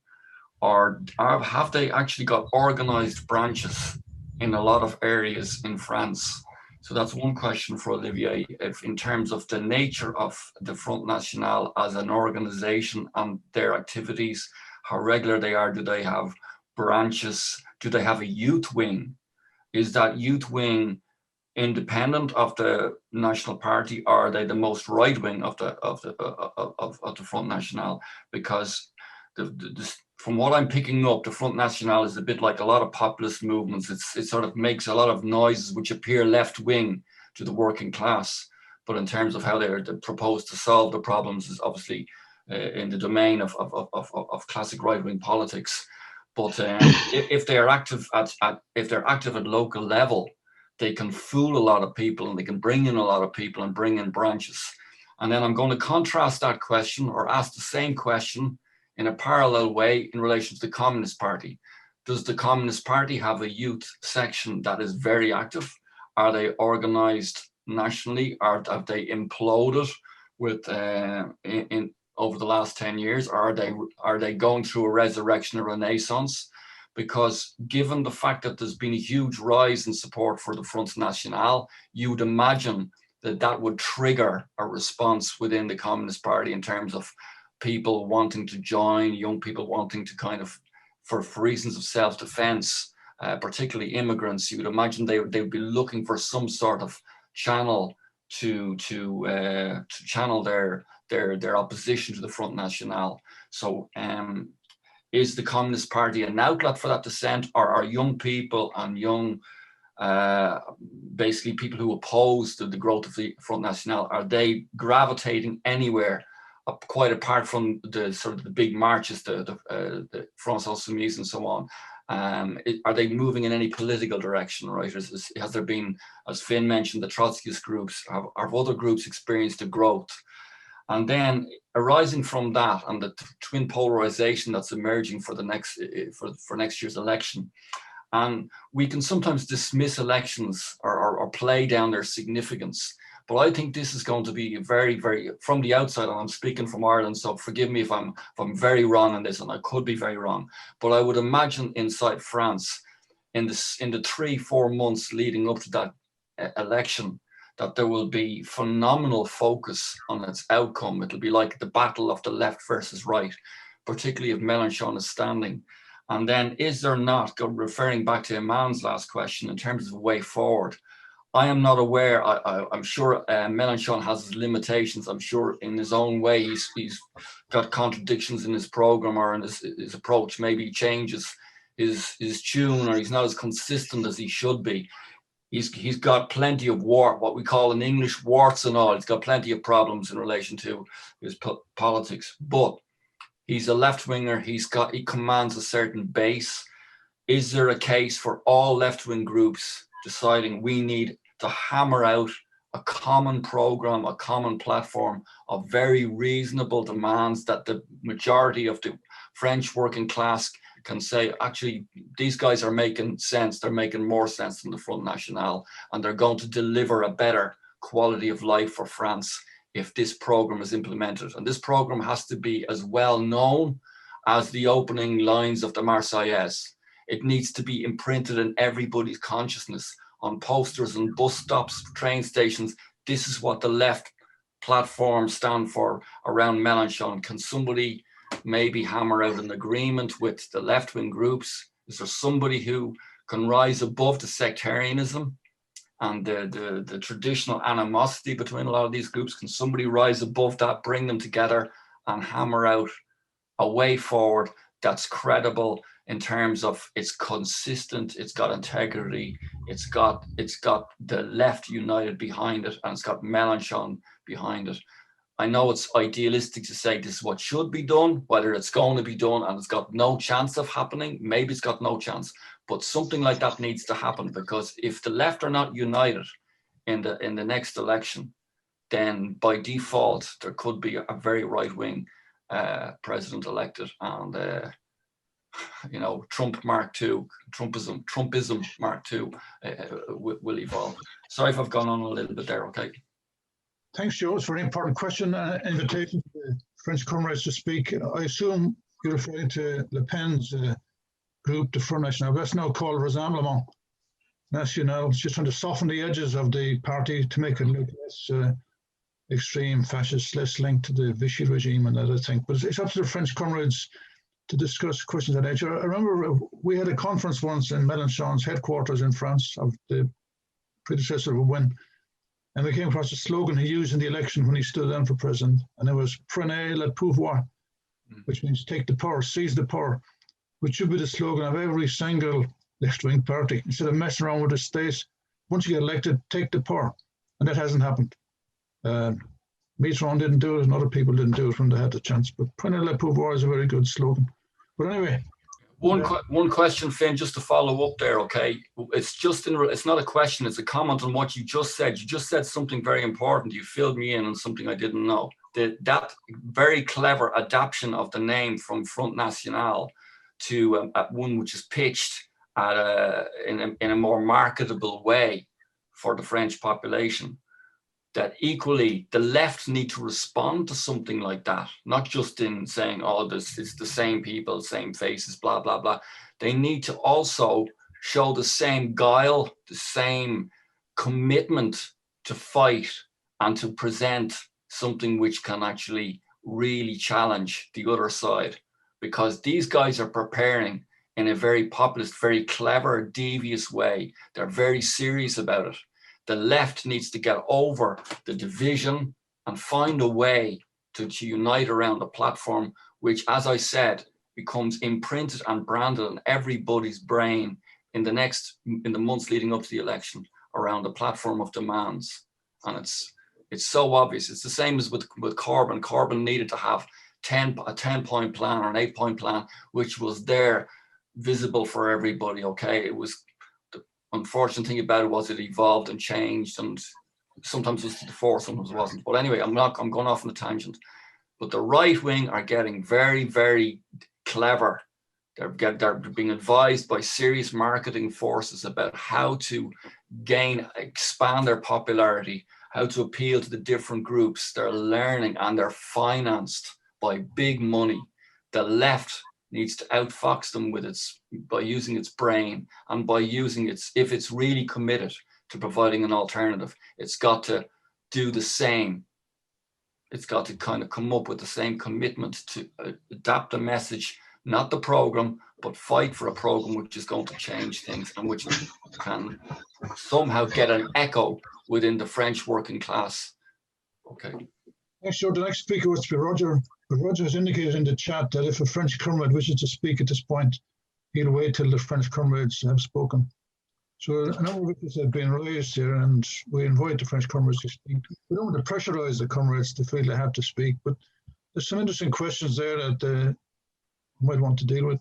or have they actually got organized branches in a lot of areas in France? So that's one question for Olivier, if in terms of the nature of the Front National as an organization and their activities, how regular they are. Do they have branches? Do they have a youth wing? Is that youth wing independent of the National Party, or are they the most right wing of the Front National? Because from what I'm picking up, the Front National is a bit like a lot of populist movements. It sort of makes a lot of noises which appear left wing to the working class, but in terms of how they're proposed to solve the problems is obviously in the domain of classic right wing politics. But if they are active at local level, they can fool a lot of people and they can bring in a lot of people and bring in branches. And then I'm going to contrast that question, or ask the same question in a parallel way in relation to the Communist Party. Does the Communist Party have a youth section that is very active? Are they organized nationally, or have they imploded with over the last 10 years? Or are they going through a resurrection, a renaissance? Because given the fact that there's been a huge rise in support for the Front National, you would imagine that that would trigger a response within the Communist Party in terms of people wanting to join, young people wanting to kind of, for reasons of self-defense, particularly immigrants. You would imagine they would be looking for some sort of channel to channel their opposition to the Front National. So is the Communist Party an outlet for that dissent, or are young people and young, basically people who oppose the growth of the Front National, are they gravitating anywhere quite apart from the sort of the big marches, the France Insoumise and so on? Are they moving in any political direction, right? Has there been, as Finn mentioned, the Trotskyist groups, have other groups experienced a growth? And then arising from that and the twin polarization that's emerging for the next for next year's election. And we can sometimes dismiss elections or play down their significance. But I think this is going to be very, very, from the outside, and I'm speaking from Ireland, so forgive me if I'm very wrong on this, and I could be very wrong. But I would imagine inside France, in the 3-4 months leading up to that election, that there will be phenomenal focus on its outcome. It'll be like the battle of the left versus right, particularly if Mélenchon is standing. And then is there not, referring back to Iman's last question, in terms of a way forward, I am not aware, I'm sure Mélenchon has his limitations. I'm sure in his own way, he's got contradictions in his program or in his approach. Maybe he changes his tune, or he's not as consistent as he should be. He's got plenty of what we call in English warts and all. He's got plenty of problems in relation to his politics, but he's a left-winger. He commands a certain base. Is there a case for all left-wing groups deciding we need to hammer out a common program, a common platform of very reasonable demands that the majority of the French working class can say, actually, these guys are making sense. They're making more sense than the Front National, and they're going to deliver a better quality of life for France if this program is implemented. And this program has to be as well known as the opening lines of the Marseillaise. It needs to be imprinted in everybody's consciousness, on posters and bus stops, train stations. This is what the left platform stand for around Mélenchon. Can somebody maybe hammer out an agreement with the left-wing groups? Is there somebody who can rise above the sectarianism and the traditional animosity between a lot of these groups? Can somebody rise above that, bring them together and hammer out a way forward that's credible in terms of it's consistent, it's got integrity, it's got the left united behind it, and it's got Mélenchon behind it? I know it's idealistic to say this is what should be done, whether it's going to be done and it's got no chance of happening, maybe it's got no chance, but something like that needs to happen, because if the left are not united in the next election, then by default there could be a very right-wing president elected, and you know, Trump Mark II, Trumpism Mark II will evolve. Sorry if I've gone on a little bit there. Okay. Thanks, Joe. It's a very important question. Invitation to the French comrades to speak. I assume you're referring to Le Pen's group, the Front National. That's now called Rassemblement National. It's just trying to soften the edges of the party to make it look less extreme, fascist, less linked to the Vichy regime and other things. But it's up to the French comrades to discuss questions of that nature. I remember we had a conference once in Mélenchon's headquarters in France of the predecessor of Win, and we came across a slogan he used in the election when he stood down for president, and it was "Prenez le pouvoir," which means take the power, seize the power, which should be the slogan of every single left-wing party. Instead of messing around with the state, once you get elected, take the power, and that hasn't happened. Mitterrand didn't do it, and other people didn't do it when they had the chance. But "Prenez le pouvoir" is a very good slogan. But anyway, one question, Finn, just to follow up there. Okay, it's not a question; it's a comment on what you just said. You just said something very important. You filled me in on something I didn't know. That very clever adaptation of the name from Front National to one which is pitched in a more marketable way for the French population. That equally the left need to respond to something like that, not just in saying, oh, this is the same people, same faces, blah, blah, blah. They need to also show the same guile, the same commitment to fight and to present something which can actually really challenge the other side, because these guys are preparing in a very populist, very clever, devious way. They're very serious about it. The left needs to get over the division and find a way to unite around a platform which, as I said, becomes imprinted and branded in everybody's brain in the months leading up to the election around a platform of demands. And it's so obvious. It's the same as with Corbyn. Corbyn needed to have a 10-point plan or an 8-point plan, which was there, visible for everybody. Okay, it was. Unfortunate thing about it was it evolved and changed, and sometimes it was to the fore, sometimes it wasn't. But anyway, I'm going off on a tangent. But the right wing are getting very, very clever. They're being advised by serious marketing forces about how to expand their popularity, how to appeal to the different groups. They're learning, and they're financed by big money. The left needs to outfox them by using its brain, and by using if it's really committed to providing an alternative, it's got to do the same. It's got to kind of come up with the same commitment to adapt the message, not the program, but fight for a program which is going to change things and which can somehow get an echo within the French working class. Okay. Next, the next speaker was to be Roger. But Roger has indicated in the chat that if a French comrade wishes to speak at this point, he'll wait till the French comrades have spoken. So a number of issues have been raised here, and we invite the French comrades to speak. We don't want to pressurize the comrades to feel they have to speak, but there's some interesting questions there that they might want to deal with.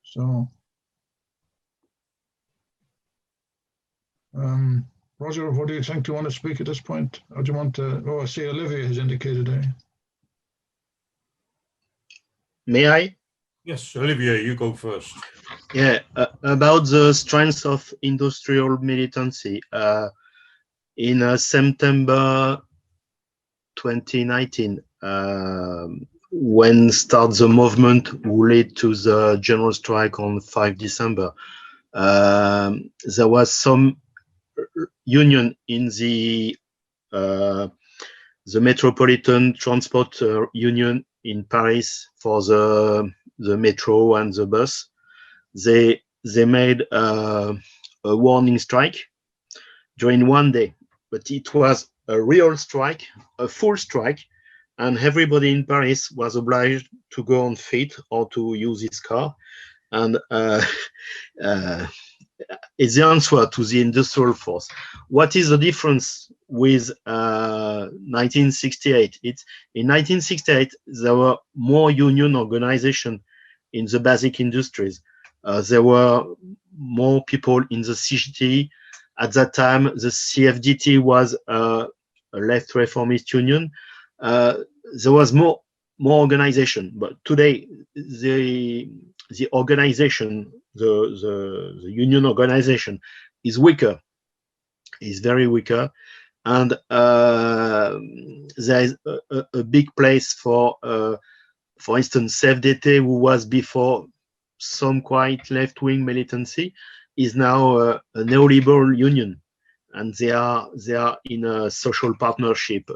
So, Roger, what do you think? Do you want to speak at this point? Or do you want to, I see Olivier has indicated there. May I? Yes, Olivier, you go first. Yeah, about the strength of industrial militancy. In September 2019, when started the movement who led to the general strike on 5 December, there was some union in the Metropolitan Transport Union in Paris for the metro and the bus. They made a warning strike during one day, but it was a real strike, a full strike, and everybody in Paris was obliged to go on foot or to use his car. And it's the answer to the industrial force. What is the difference with 1968? In 1968, there were more union organization in the basic industries. There were more people in the CGT. At that time, the CFDT was a left reformist union. There was more organization, but today the organization, the union organization is weaker, is very weaker, and there is a big place for instance, CFDT, who was before some quite left-wing militancy, is now a neoliberal union, and they are in a social partnership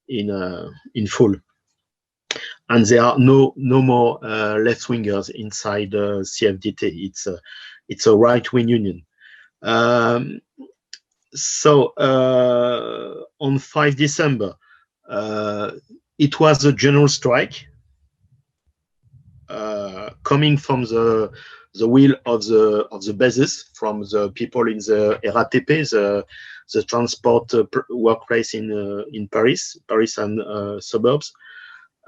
in full, and there are no more left-wingers inside CFDT. It's a right-wing union. So on 5 December, it was a general strike. Coming from the will of the bases, from the people in the RATP, the transport workplace in Paris and suburbs,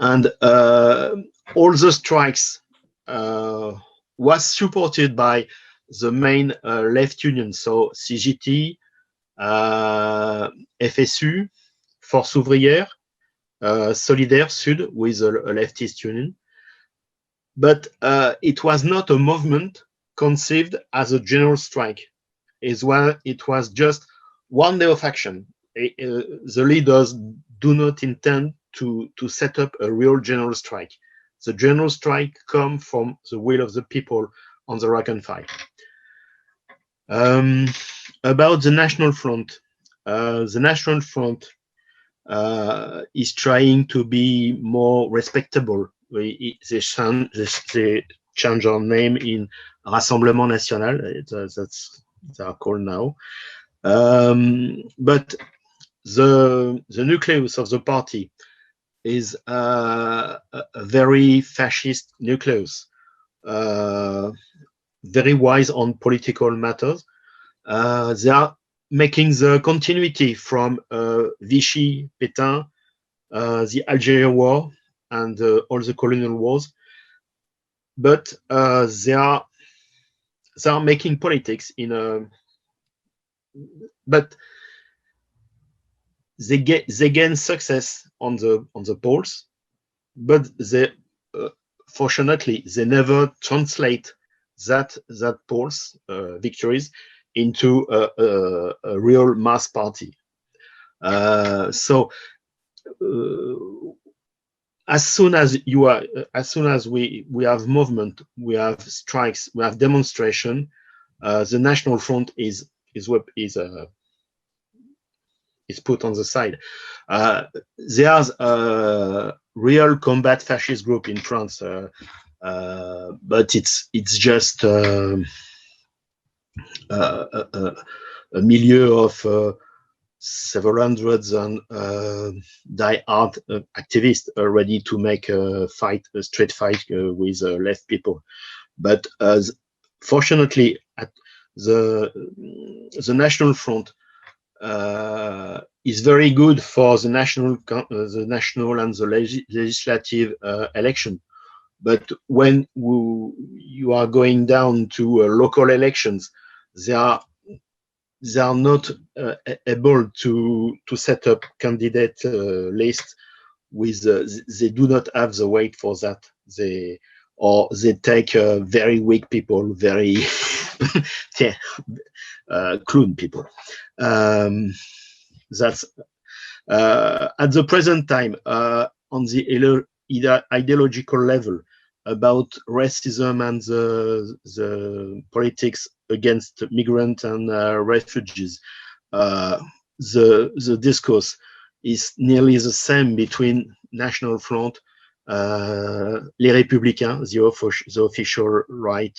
and all the strikes was supported by the main left unions, so CGT, FSU, Force Ouvrière, Solidaire Sud with a leftist union. But it was not a movement conceived as a general strike. It was just one day of action. The leaders do not intend to set up a real general strike. The general strike comes from the will of the people on the rank and file. About the National Front, is trying to be more respectable. They change our name in Rassemblement National. That's they are called now. But the nucleus of the party is a very fascist nucleus, very wise on political matters. They are making the continuity from Vichy, Pétain, the Algerian War, and all the colonial wars, but they are making politics in a. But they gain success on the polls, but they fortunately they never translate that polls victories into a real mass party. So as soon as we have movement, we have strikes, we have demonstration, the National Front is put on the side. There's a real combat fascist group in France, but it's just a milieu of several hundreds and die-hard activists ready to make a straight fight with left people. But fortunately, at the National Front is very good for the national and the legislative election. But when you are going down to local elections, they are not able to set up candidate lists with they do not have the weight for that. They take very weak people, very clown people. That's at the present time on the ideological level about racism and the politics against migrants and refugees. The discourse is nearly the same between National Front, Les Républicains, the official right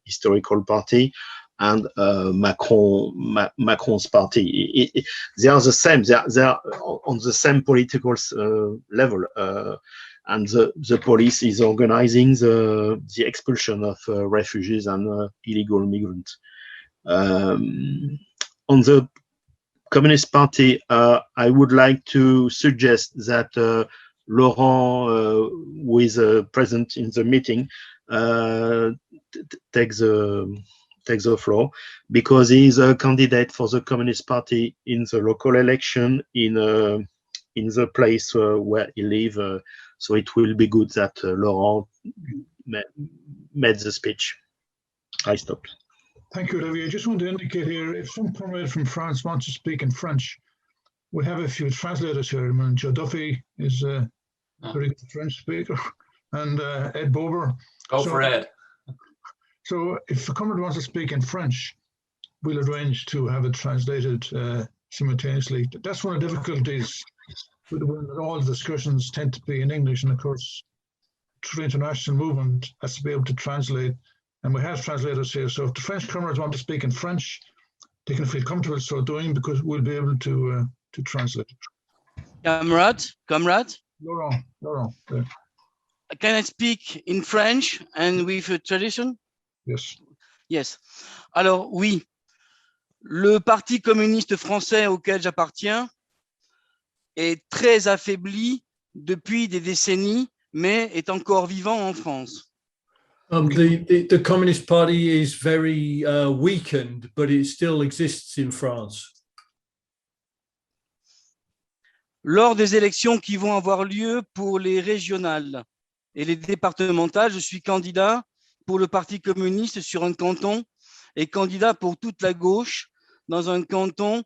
historical party, and Macron's party. They are the same. They are on the same political level. And the police is organizing the expulsion of refugees and illegal migrants. On the Communist Party, I would like to suggest that Laurent, who is present in the meeting, takes the floor, because he is a candidate for the Communist Party in the local election in the place where he lives. So it will be good that Laurent made the speech. I stopped. Thank you, Olivier. I just want to indicate here, if some comrade from France wants to speak in French, we have a few translators here. I mean, Joe Duffy is a very good French speaker, and Ed Bober. Go for Ed. So if a comrade wants to speak in French, we'll arrange to have it translated simultaneously. That's one of the difficulties with all the discussions tend to be in English, and of course, through the international movement has to be able to translate, and we have translators here. So if the French comrades want to speak in French, they can feel comfortable so doing, because we'll be able to translate. Comrade, Laurent. Can I speak in French and with a tradition? Yes. Yes. Alors oui, le Parti communiste français auquel j'appartiens est très affaibli depuis des décennies, mais est encore vivant en France. The Communist Party is very weakened, but it still exists in France. Lors des élections qui vont avoir lieu pour les régionales et les départementales, je suis candidat pour le Parti communiste sur un canton et candidat pour toute la gauche dans un canton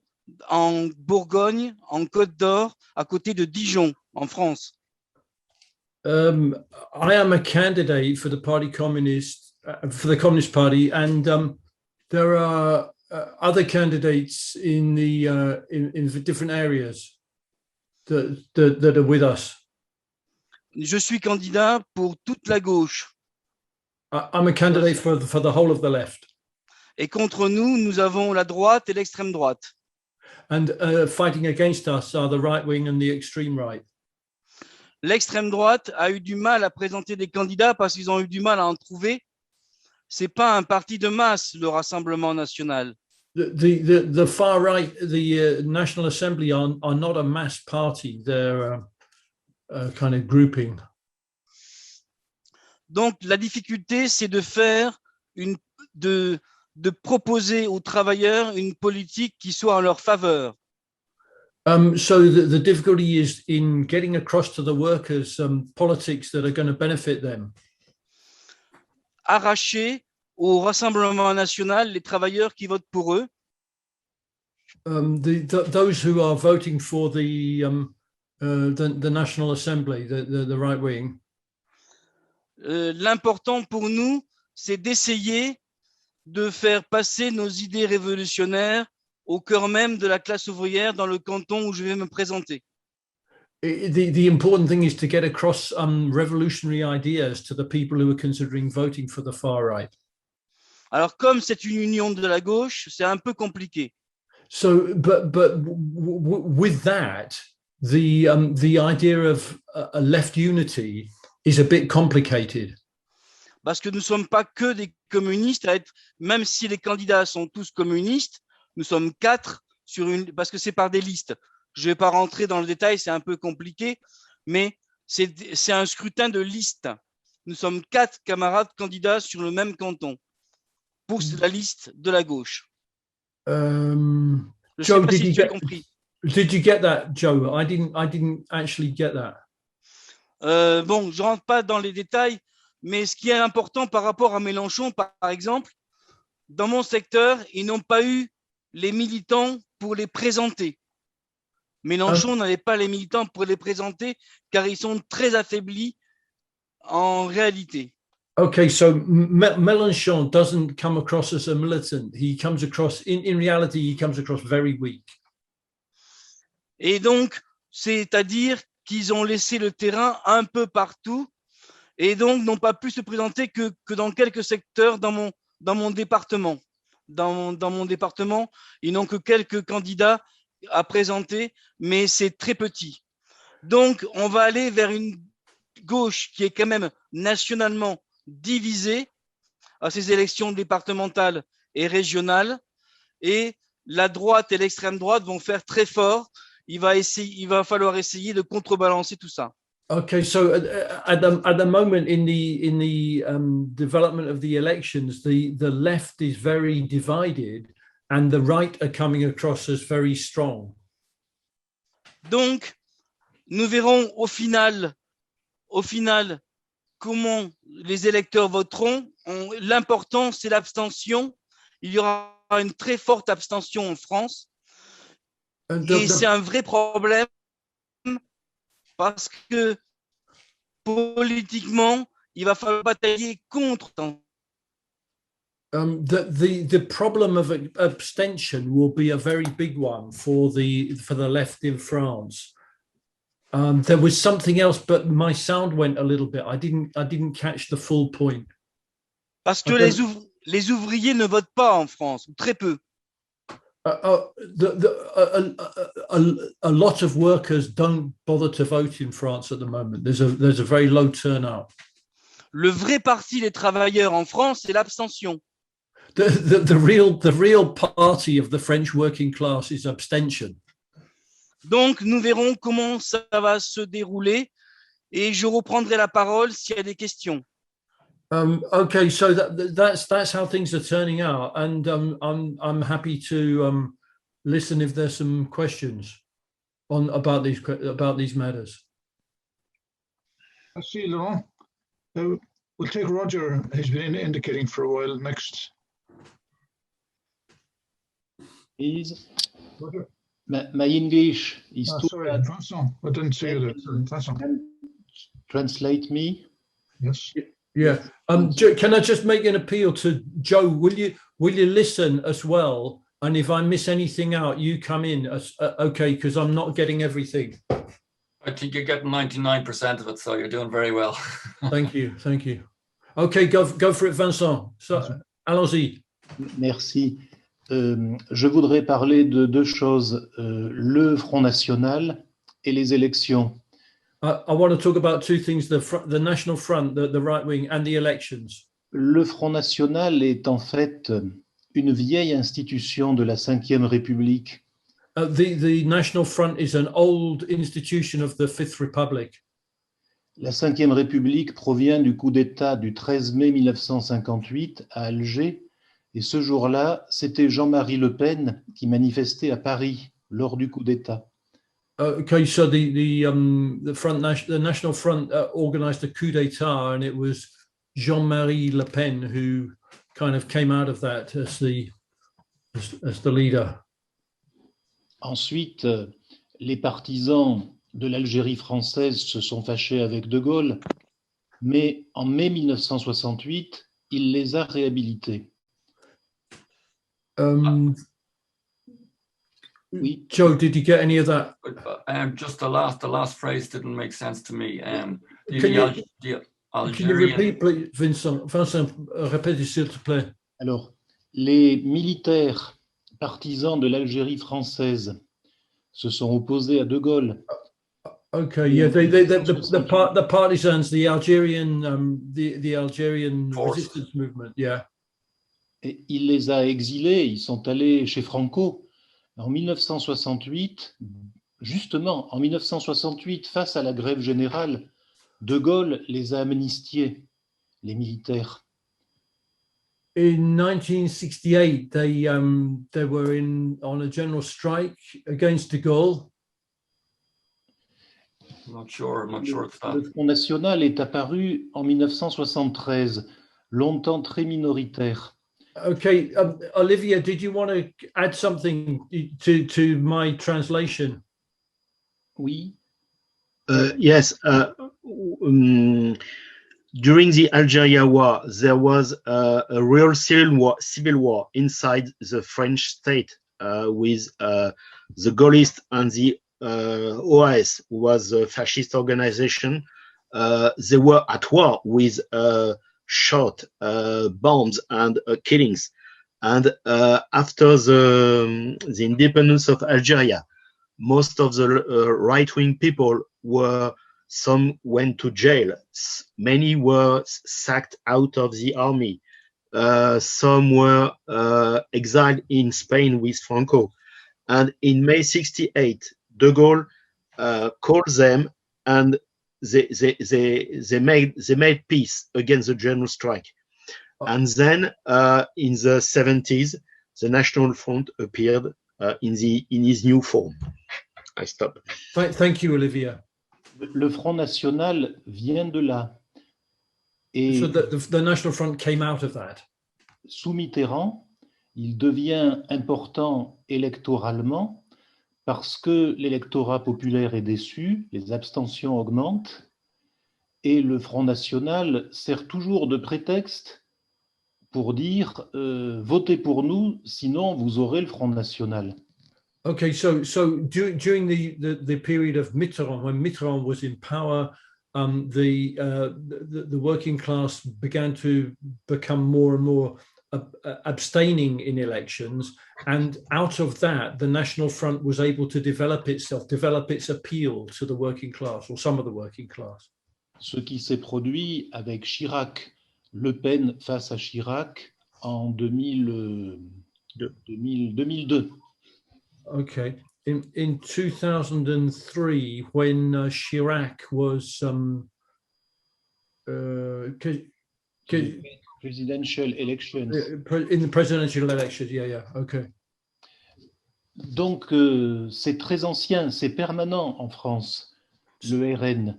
en Bourgogne, en Côte d'Or, à côté de Dijon, en France. I am a candidate for the Communist Party, and there are other candidates in the different areas that are with us. Je suis candidat pour toute la gauche. I'm a candidate for the whole of the left. Et contre nous, nous avons la droite et l'extrême droite. And fighting against us are the right wing and the extreme right. L'extrême droite a eu du mal à présenter des candidats parce qu'ils ont eu du mal à en trouver. C'est pas un parti de masse, le Rassemblement national. The far right, the National Assembly are not a mass party. They're a kind of grouping. Donc la difficulté, c'est de faire de proposer aux travailleurs une politique qui soit en leur faveur. So the difficulty is in getting across to the workers politics that are going to benefit them. Arracher au Rassemblement national les travailleurs qui votent pour eux. Those who are voting for the National Assembly, the right wing. L'important pour nous, c'est d'essayer de faire passer nos idées révolutionnaires au cœur même de la classe ouvrière dans le canton où je vais me présenter. The important thing is to get across revolutionary ideas to the people who are considering voting for the far right. Alors, comme c'est une union de la gauche, c'est un peu compliqué. So, but with that, the idea of a left unity is a bit complicated. Parce que nous ne sommes pas que des communistes, même si les candidats sont tous communistes, nous sommes 4 sur parce que c'est par des listes. Je ne vais pas rentrer dans le détail, c'est un peu compliqué, mais c'est un scrutin de liste. Nous sommes 4 camarades candidats sur le même canton pour la liste de la gauche. Joe, did you get that, Joe? I didn't actually get that. Bon, je rentre pas dans les détails, mais ce qui est important par rapport à Mélenchon, par exemple, dans mon secteur, ils n'ont pas eu les militants pour les présenter. Mélenchon n'avait pas les militants pour les présenter car ils sont très affaiblis en réalité. Okay, so Mélenchon doesn't come across as a militant. He comes across, in reality, he comes across very weak. Et donc, c'est-à-dire qu'ils ont laissé le terrain un peu partout et donc n'ont pas pu se présenter que dans quelques secteurs dans mon département. Dans mon département, ils n'ont que quelques candidats à présenter, mais c'est très petit. Donc, on va aller vers une gauche qui est quand même nationalement divisée à ces élections départementales et régionales, et la droite et l'extrême droite vont faire très fort. Il va falloir essayer de contrebalancer tout ça. Okay, so at the moment in the development of the elections, the left is very divided and the right are coming across as very strong. Donc, nous verrons au final comment les électeurs voteront. L'important, c'est l'abstention. Il y aura une très forte abstention en France. Et c'est un vrai problème parce que politiquement, il va falloir batailler contre. The problem of abstention will be a very big one for the left in France. There was something else, but my sound went a little bit. I didn't catch the full point. Parce que les ouvriers ne votent pas en France, ou très peu. A lot of workers don't bother to vote in France at the moment. There's a very low turnout. Le vrai parti des travailleurs en France, c'est l'abstention. The real party of the French working class is abstention. Donc, nous verrons comment ça va se dérouler et je reprendrai la parole s'il y a des questions. Okay, so that's how things are turning out, and I'm happy to listen if there's some questions about these matters. I see, Laurent. We'll take Roger. He's been indicating for a while. Next, please. Roger. My English is too sorry, bad. Vincent. I didn't see you there. Sorry, Vincent. Translate me. Yes. Yeah. Can I just make an appeal to Joe? Will you listen as well? And if I miss anything out, you come in. Okay, because I'm not getting everything. I think you're getting 99% of it, so you're doing very well. Thank you. Okay, go for it, Vincent. So, allons-y. Merci. Je voudrais parler de deux choses, le Front National et les élections. I want to talk about two things, the National Front, the right wing, and the elections. Le Front National est en fait une vieille institution de la Ve République. The National Front is an old institution of the Fifth Republic. La Ve République provient du coup d'État du 13 mai 1958 à Alger, et ce jour-là, c'était Jean-Marie Le Pen qui manifestait à Paris lors du coup d'État. Okay, so the National Front organized a coup d'état, and it was Jean-Marie Le Pen who kind of came out of that as the leader. Ensuite, les partisans de l'Algérie française se sont fâchés avec De Gaulle, mais en mai 1968, il les a réhabilités. Oui. Joe, did you get any of that? Just the last phrase didn't make sense to me. Can you repeat, please, Vincent? Vincent, répète s'il te plaît. Alors, les militaires partisans de l'Algérie française se sont opposés à De Gaulle. Okay, yeah, the partisans, the Algerian resistance movement, yeah. Et il les a exilés, ils sont allés chez Franco. En 1968, justement, en 1968, face à la grève générale, De Gaulle les a amnistiés, les militaires. In 1968, they were on a general strike against De Gaulle. I'm not sure it's that. Le Front National est apparu en 1973, longtemps très minoritaire. Okay, Olivia, did you want to add something to my translation? Oui. Yes. During the Algeria War, there was a real civil war inside the French state with the Gaullists and the OAS, who was a fascist organization. They were at war with shot, bombs, and killings. And after the independence of Algeria, most of the right-wing people some went to jail. Many were sacked out of the army. Some were exiled in Spain with Franco. And in May 68, De Gaulle called them, and they made peace against the general strike. And then in the 70s, the National Front appeared in his new form. I stop. Thank you, Olivia. Le Front National vient de là. Et so the National Front came out of that. Sous Mitterrand, il devient important électoralement parce que l'électorat populaire est déçu, les abstentions augmentent, et le Front National sert toujours de prétexte pour dire votez pour nous, sinon vous aurez le Front National. Okay, so during the period of Mitterrand, when Mitterrand was in power, the working class began to become more and more abstaining in elections, and out of that, the National Front was able to develop its appeal to the working class, or some of the working class. Ce qui s'est produit avec Chirac, Le Pen face à Chirac en 2002. Okay. In 2003, when Chirac was presidential elections. In the presidential elections, yeah, okay. Donc c'est très ancien, c'est permanent en France, le RN.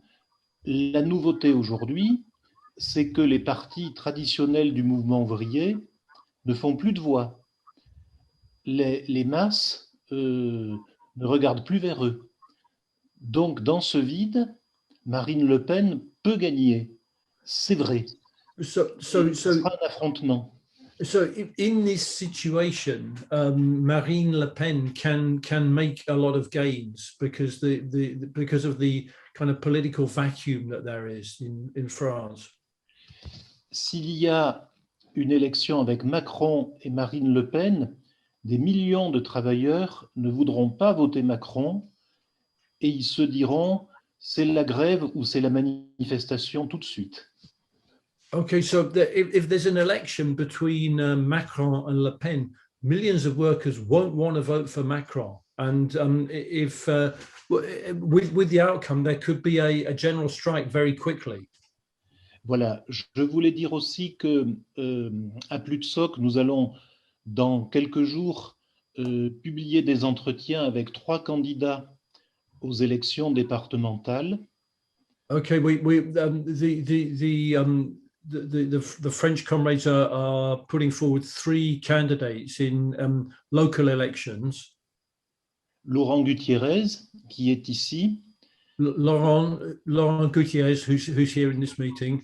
La nouveauté aujourd'hui, c'est que les partis traditionnels du mouvement ouvrier ne font plus de voix. Les masses ne regardent plus vers eux. Donc, dans ce vide, Marine Le Pen peut gagner. C'est vrai. Ce sera un affrontement. So, in this situation, Marine Le Pen can make a lot of gains because because of the kind of political vacuum that there is in France. S'il y a une élection avec Macron et Marine Le Pen, des millions de travailleurs ne voudront pas voter Macron et ils se diront c'est la grève ou c'est la manifestation tout de suite. Okay, so if there's an election between Macron and Le Pen, millions of workers won't want to vote for Macron, and if with the outcome, there could be a general strike very quickly. Voilà, je voulais dire aussi que à Plutsoc, nous allons dans quelques jours publier des entretiens avec 3 candidats aux élections départementales. Okay, the French comrades are putting forward 3 candidates in local elections. Laurent Gutiérrez, qui est ici, Laurent Gutiérrez, who's here in this meeting,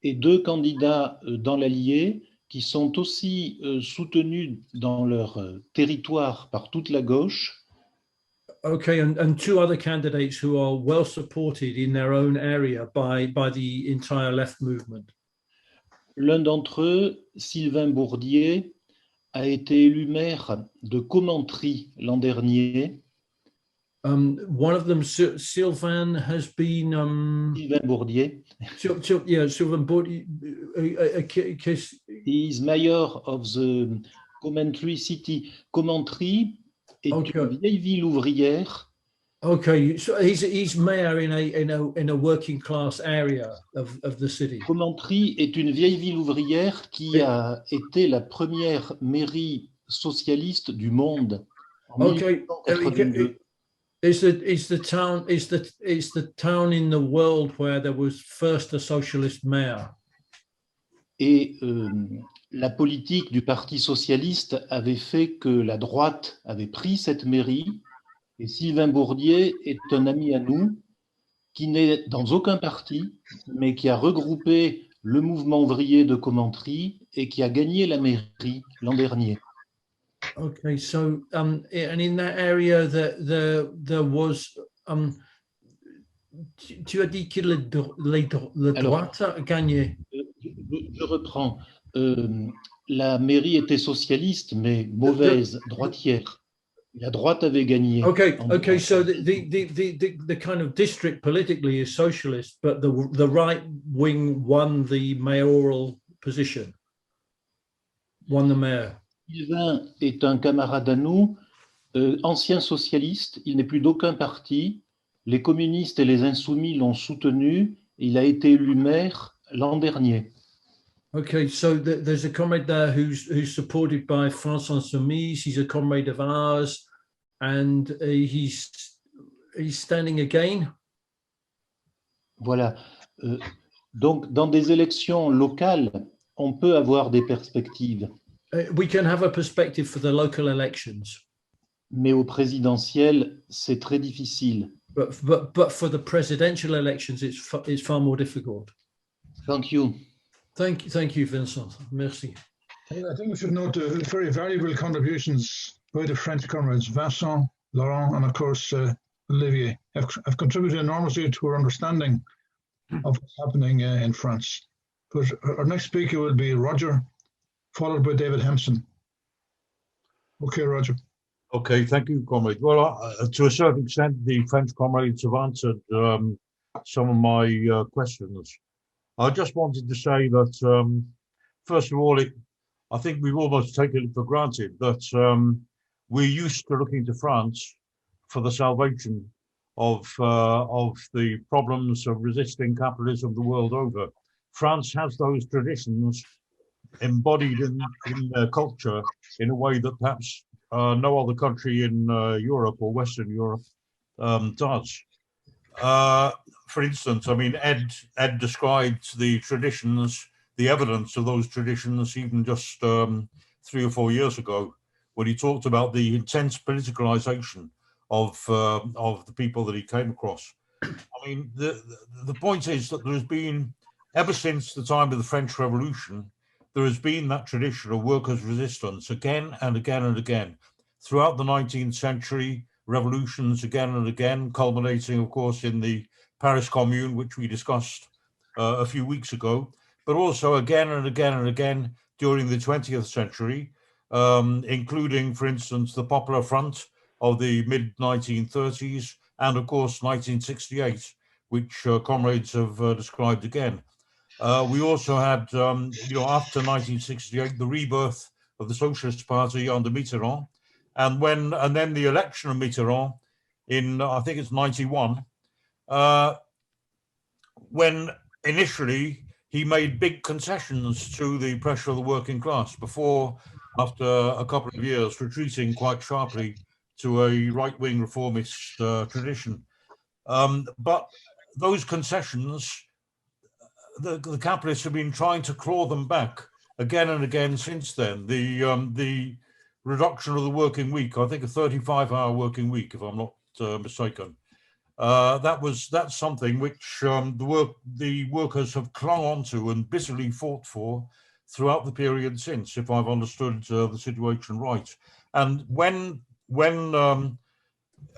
et 2 candidats dans l'Allier qui sont aussi soutenus dans leur territoire par toute la gauche. Okay, and 2 other candidates who are well supported in their own area by the entire left movement. L'un d'entre eux, Sylvain Bourdier, a été élu maire de Commentry l'an dernier. One of them, Sylvain, has been Sylvain Bourdier. Sylvain Bourdier. He is mayor of the Commentry city. Commentry est une vieille ville ouvrière. Okay, so he's mayor in a working class area of the city. Commentry est une vieille ville ouvrière qui a été la première mairie socialiste du monde en 1882. It's the town in the world where there was first a socialist mayor. Et la politique du Parti socialiste avait fait que la droite avait pris cette mairie. Et Sylvain Bourdier est un ami à nous qui n'est dans aucun parti, mais qui a regroupé le mouvement ouvrier de Commentry et qui a gagné la mairie l'an dernier. Okay, so and in that area there was tu as dit que la droite a gagné. Je reprends. La mairie était socialiste, mais mauvaise, droitière. La droite avait gagné. Okay, so the kind of district politically is socialist, but the right wing won the mayoral position, won the mayor. Sylvain est un camarade à nous, ancien socialiste, il n'est plus d'aucun parti. Les communistes et les insoumis l'ont soutenu. Il a été élu maire l'an dernier. Okay, so there's a comrade there who's supported by France Insoumise. He's a comrade of ours, and he's standing again. Voilà. Donc, dans des élections locales, on peut avoir des perspectives. We can have a perspective for the local elections. Mais au présidentiel, c'est très difficile. But for the presidential elections, it's far more difficult. Thank you. Thank you, Vincent. Merci. I think we should note the very valuable contributions by the French comrades, Vincent, Laurent, and of course, Olivier, have contributed enormously to our understanding of what's happening in France. But our next speaker will be Roger, followed by David Hempson. Okay, Roger. Okay, thank you, comrade. Well, to a certain extent, the French comrades have answered some of my questions. I just wanted to say that, first of all, I think we've almost taken it for granted that we're used to looking to France for the salvation of the problems of resisting capitalism the world over. France has those traditions embodied in their culture in a way that perhaps no other country in Europe or Western Europe does. For instance, I mean, Ed described the traditions, the evidence of those traditions, even just 3 or 4 years ago, when he talked about the intense politicalization of the people that he came across. I mean, the point is that there has been, ever since the time of the French Revolution, there has been that tradition of workers' resistance again and again and again throughout the 19th century, revolutions again and again, culminating, of course, in the Paris Commune, which we discussed a few weeks ago, but also again and again and again during the 20th century, including, for instance, the Popular Front of the mid-1930s and, of course, 1968, which comrades have described again. We also had, after 1968, the rebirth of the Socialist Party under Mitterrand, and then the election of Mitterrand in, I think it's 91, when initially he made big concessions to the pressure of the working class before, after a couple of years, retreating quite sharply to a right-wing reformist tradition. But those concessions, the capitalists have been trying to claw them back again and again since then. The reduction of the working week, I think a 35-hour working week, if I'm not mistaken. That's something which the workers have clung on to and bitterly fought for throughout the period since, if I've understood the situation right. And when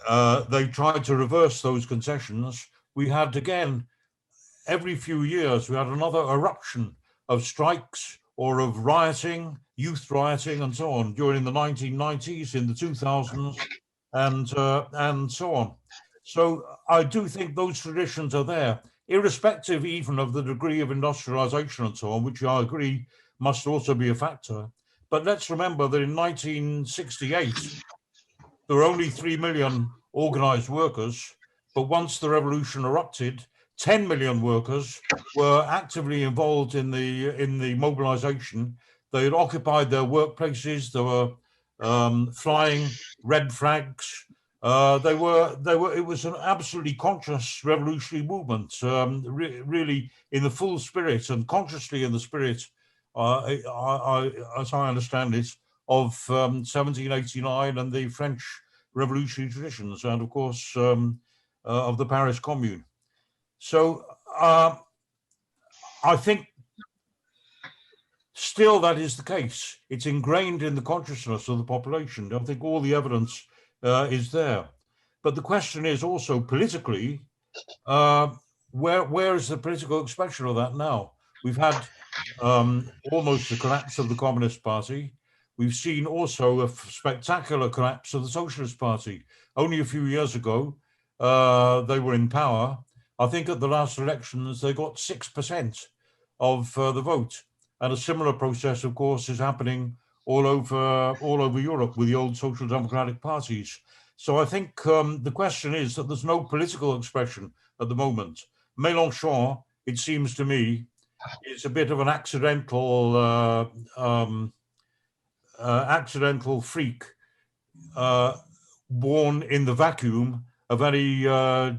they tried to reverse those concessions, we had again, every few years, we had another eruption of strikes or of rioting, youth rioting and so on during the 1990s, in the 2000s, and so on. So I do think those traditions are there, irrespective even of the degree of industrialization and so on, which I agree must also be a factor. But let's remember that in 1968, there were only 3 million organized workers, but once the revolution erupted, 10 million workers were actively involved in the mobilization. They had occupied their workplaces. They were flying red flags. It was an absolutely conscious revolutionary movement, really in the full spirit and consciously in the spirit, as I understand it, of 1789 and the French revolutionary traditions, and of course of the Paris Commune. So I think still that is the case. It's ingrained in the consciousness of the population. I think all the evidence is there. But the question is also politically, where is the political expression of that now? We've had almost the collapse of the Communist Party. We've seen also a spectacular collapse of the Socialist Party. Only a few years ago, they were in power. I think at the last elections, they got 6% of the vote. And a similar process, of course, is happening all over Europe with the old social democratic parties. So I think the question is that there's no political expression at the moment. Mélenchon, it seems to me, is a bit of an accidental freak, born in the vacuum of any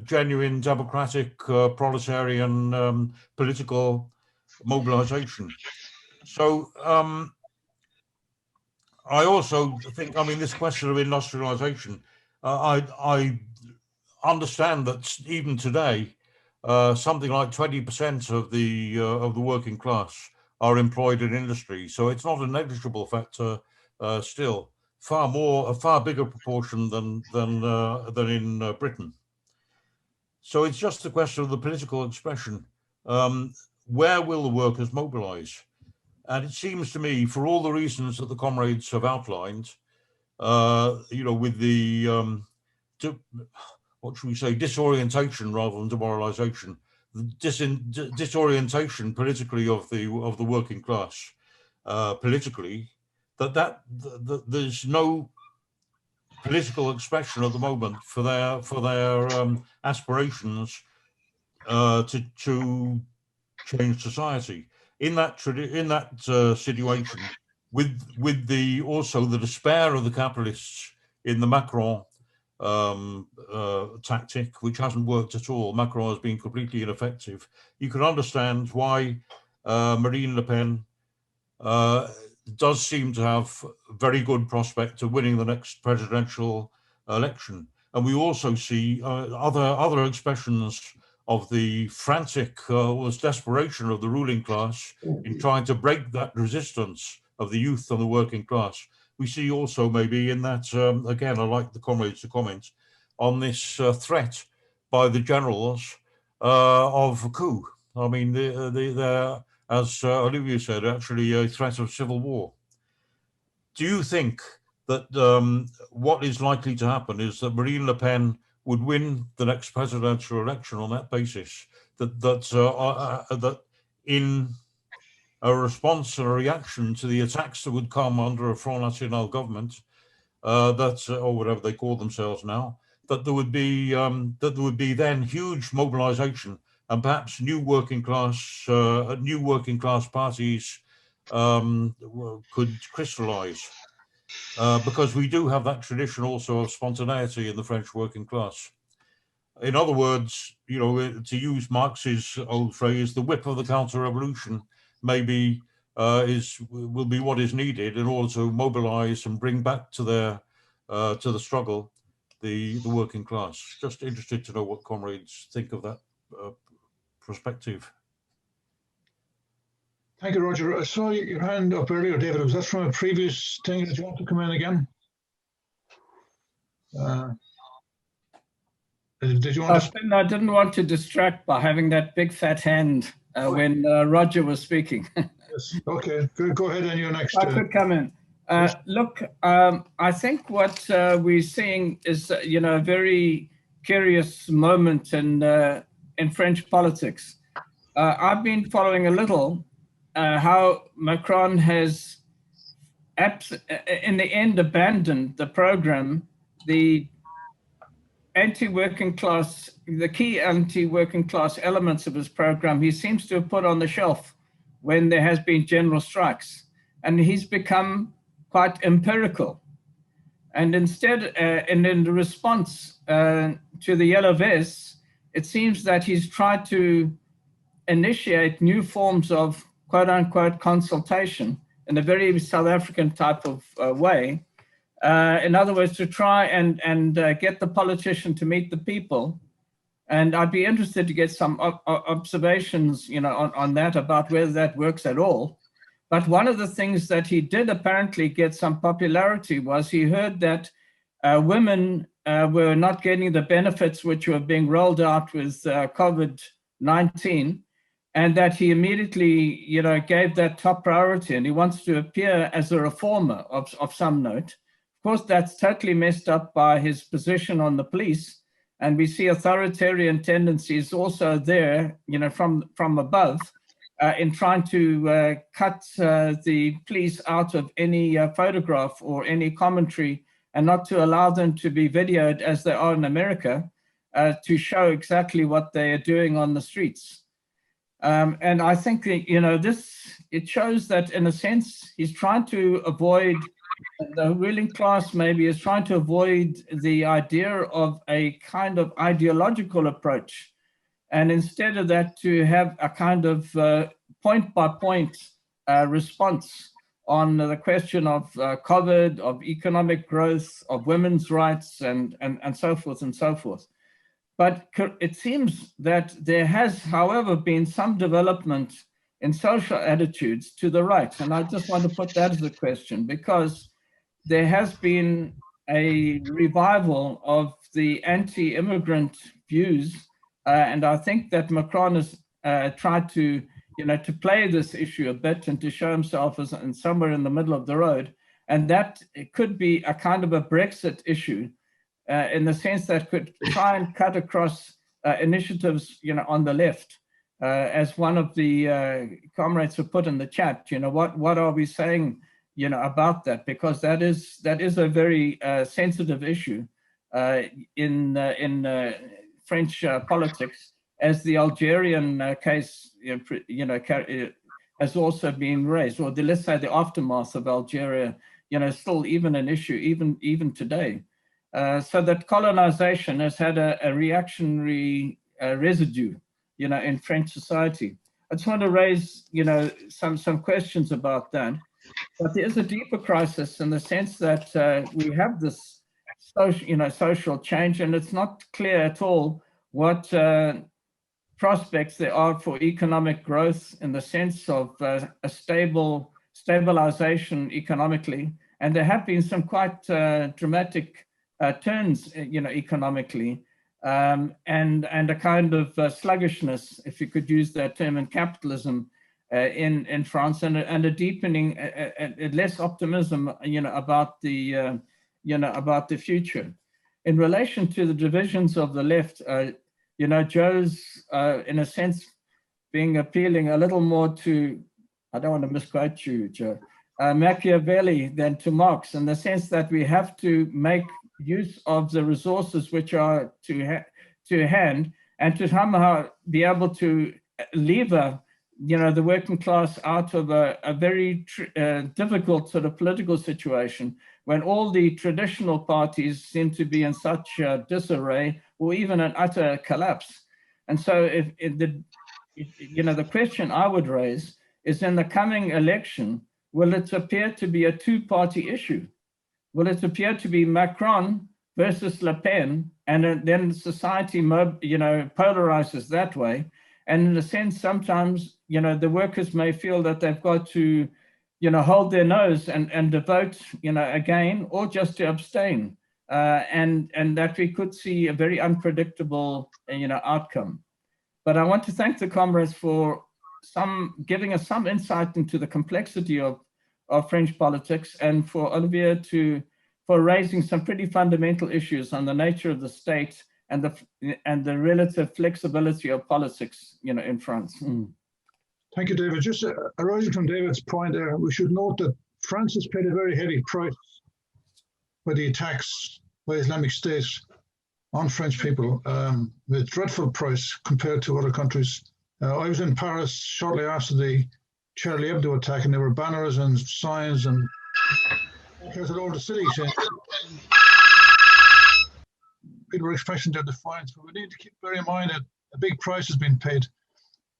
genuine democratic proletarian political mobilization. So I also think, I mean, this question of industrialization, I understand that even today, something like 20% of the working class are employed in industry. So it's not a negligible factor still. A far bigger proportion than in Britain. So it's just a question of the political expression. Where will the workers mobilize? And it seems to me, for all the reasons that the comrades have outlined, with the what should we say, disorientation rather than demoralization, the disorientation politically of the working class, politically. That there's no political expression at the moment for their aspirations to change society. In that situation, with also the despair of the capitalists in the Macron tactic, which hasn't worked at all. Macron has been completely ineffective. You can understand why Marine Le Pen does seem to have very good prospect of winning the next presidential election. And we also see other expressions of the frantic desperation of the ruling class in trying to break that resistance of the youth and the working class. We see also maybe in that, again, I like the comrades to comment on this threat by the generals of a coup. I mean, they're, as Olivier said, actually a threat of civil war. Do you think that what is likely to happen is that Marine Le Pen would win the next presidential election on that basis? That in a response and a reaction to the attacks that would come under a Front National government, or whatever they call themselves now, that there would be then huge mobilization and perhaps new working class parties could crystallize, because we do have that tradition also of spontaneity in the French working class. in other words, to use Marx's old phrase, the whip of the counter-revolution maybe will be what is needed in order to mobilize and bring back to the struggle the working class. Just interested to know what comrades think of that perspective. Thank you, Roger. I saw your hand up earlier, David. Was that from a previous thing that you want to come in again? Did you want to? I didn't want to distract by having that big fat hand when Roger was speaking. Yes. Okay, good. Go ahead, and you're next. I could come in. Look, I think what we're seeing is, a very curious moment in French politics. I've been following a little how Macron has, in the end, abandoned the program, the anti-working class, the key anti-working class elements of his program, he seems to have put on the shelf when there has been general strikes. And he's become quite empirical. And instead, and in the response to the Yellow Vests, it seems that he's tried to initiate new forms of quote unquote consultation in a very South African type of way. In other words, to try and get the politician to meet the people. And I'd be interested to get some observations, on that, about whether that works at all. But one of the things that he did apparently get some popularity was he heard that women were not getting the benefits which were being rolled out with COVID-19, and that he immediately, gave that top priority, and he wants to appear as a reformer of some note. Of course, that's totally messed up by his position on the police, and we see authoritarian tendencies also there, from above, in trying to cut the police out of any photograph or any commentary, and not to allow them to be videoed as they are in America, to show exactly what they are doing on the streets. And I think that, it shows that, in a sense, he's trying to avoid, the ruling class maybe is trying to avoid the idea of a kind of ideological approach. And instead of that, to have a kind of point-by-point response on the question of COVID, of economic growth, of women's rights, and so forth and so forth. But it seems that there has, however, been some development in social attitudes to the right. And I just want to put that as a question, because there has been a revival of the anti-immigrant views. And I think that Macron has tried to, to play this issue a bit and to show himself as somewhere in the middle of the road. And that it could be a kind of a Brexit issue, in the sense that could try and cut across initiatives, on the left. As one of the comrades have put in the chat, what are we saying, about that? Because that is a very sensitive issue in French politics, as the Algerian case, has also been raised, or let's say the aftermath of Algeria, still even an issue, even today. So that colonization has had a reactionary residue, in French society. I just want to raise, some questions about that. But there is a deeper crisis in the sense that we have this social change, and it's not clear at all what prospects there are for economic growth in the sense of a stabilization economically. And there have been some quite dramatic turns, economically, and a kind of sluggishness, if you could use that term, in capitalism in France, and a deepening, less optimism, about the, about the future. In relation to the divisions of the left, Joe's, in a sense, being appealing a little more to, I don't want to misquote you, Joe, Machiavelli than to Marx, in the sense that we have to make use of the resources which are to hand, and to somehow be able to lever, the working class out of a very difficult sort of political situation, when all the traditional parties seem to be in such disarray, or even an utter collapse. And so the question I would raise is, in the coming election, will it appear to be a two-party issue? Will it appear to be Macron versus Le Pen, and then society, polarizes that way? And in a sense, sometimes, the workers may feel that they've got to, hold their nose and vote, again, or just to abstain, and that we could see a very unpredictable, outcome. But I want to thank the comrades for giving us some insight into the complexity of French politics, and for Olivier for raising some pretty fundamental issues on the nature of the state and the relative flexibility of politics, in France. Thank you, David. Just arising from David's point there, we should note that France has paid a very heavy price for the attacks by Islamic State on French people, with dreadful price compared to other countries. I was in Paris shortly after the Charlie Hebdo attack, and there were banners and signs and all over the city saying people were expressing their defiance. But we need to bear in mind that a big price has been paid,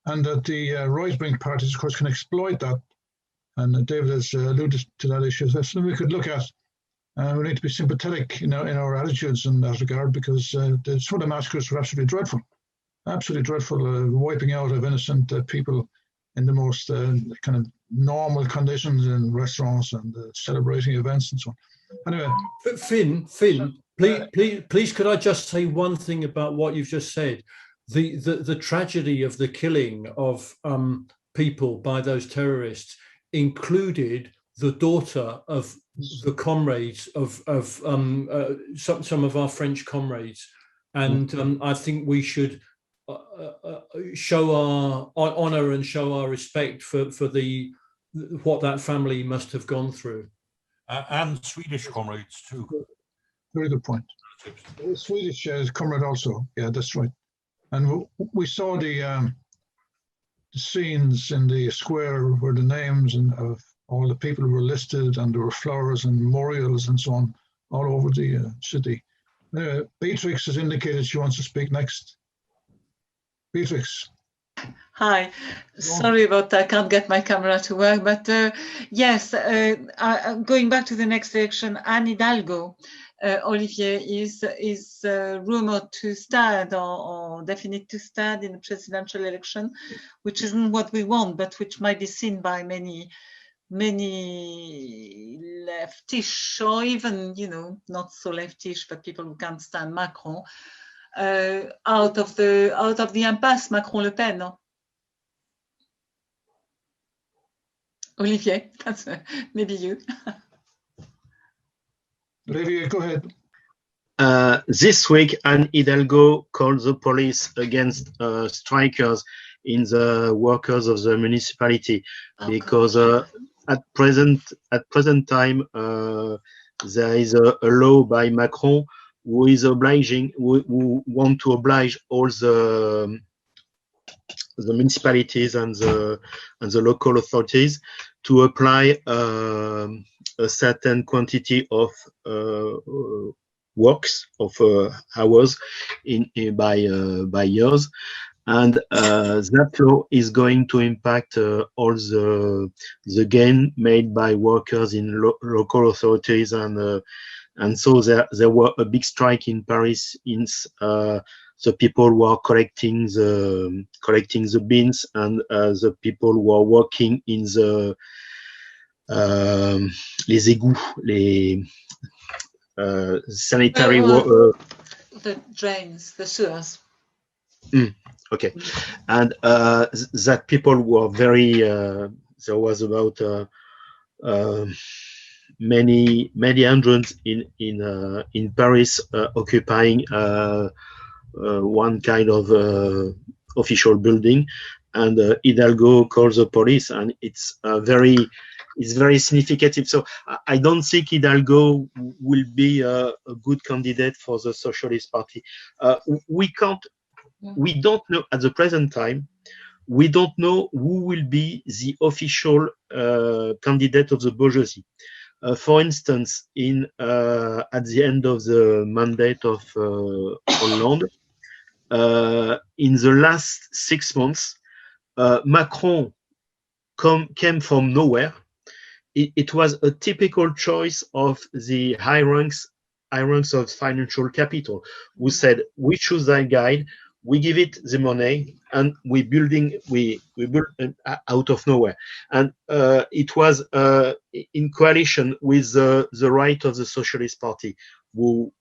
and that the right-wing parties, of course, can exploit that. And David has alluded to that issue. So that's something we could look at. We need to be sympathetic, in our attitudes in that regard, because some of the massacres were absolutely dreadful. Absolutely dreadful, wiping out of innocent people in the most kind of normal conditions in restaurants and celebrating events and so on. Anyway, Finn, please, could I just say one thing about what you've just said? The tragedy of the killing of people by those terrorists included the daughter of the comrades of some of our French comrades, and I think we should show our honor and show our respect for what that family must have gone through, and Swedish comrades too. Very good point. Swedish comrade also. Yeah, that's right. And we saw the scenes in the square where the names of all the people were listed, and there were flowers and memorials and so on all over the city. Beatrix has indicated she wants to speak next. Beatrix. Hi, sorry about that. I can't get my camera to work, but yes, going back to the next election, Anne Hidalgo, Olivier, is rumored to stand or definite to stand in the presidential election, which isn't what we want, but which might be seen by many leftish, or even, not so leftish, but people who can't stand Macron, out of the impasse Macron-Le Pen. No? Olivier, that's maybe you. Olivier, go ahead. This week, Anne Hidalgo called the police against strikers in the workers of the municipality, because at present time there is a law by Macron who is obliging, who want to oblige all the municipalities and the local authorities to apply a certain quantity of works of hours by years, and that law is going to impact all the gain made by workers in local authorities, and so there were a big strike in Paris in the people who are collecting the bins, and the people who are working in the les égouts, les sanitary the drains, the sewers. Okay, and that people were very. There was about many hundreds in Paris occupying one kind of official building, and Hidalgo calls the police, and it's very significant. So I don't think Hidalgo will be a good candidate for the Socialist Party. We don't know at the present time. We don't know who will be the official candidate of the bourgeoisie. For instance, at the end of the mandate of Hollande, in the last 6 months, Macron came from nowhere. It was a typical choice of the high ranks of financial capital, who said, we choose that guy, we give it the money, and we build out of nowhere. And it was in coalition with the right of the Socialist Party, who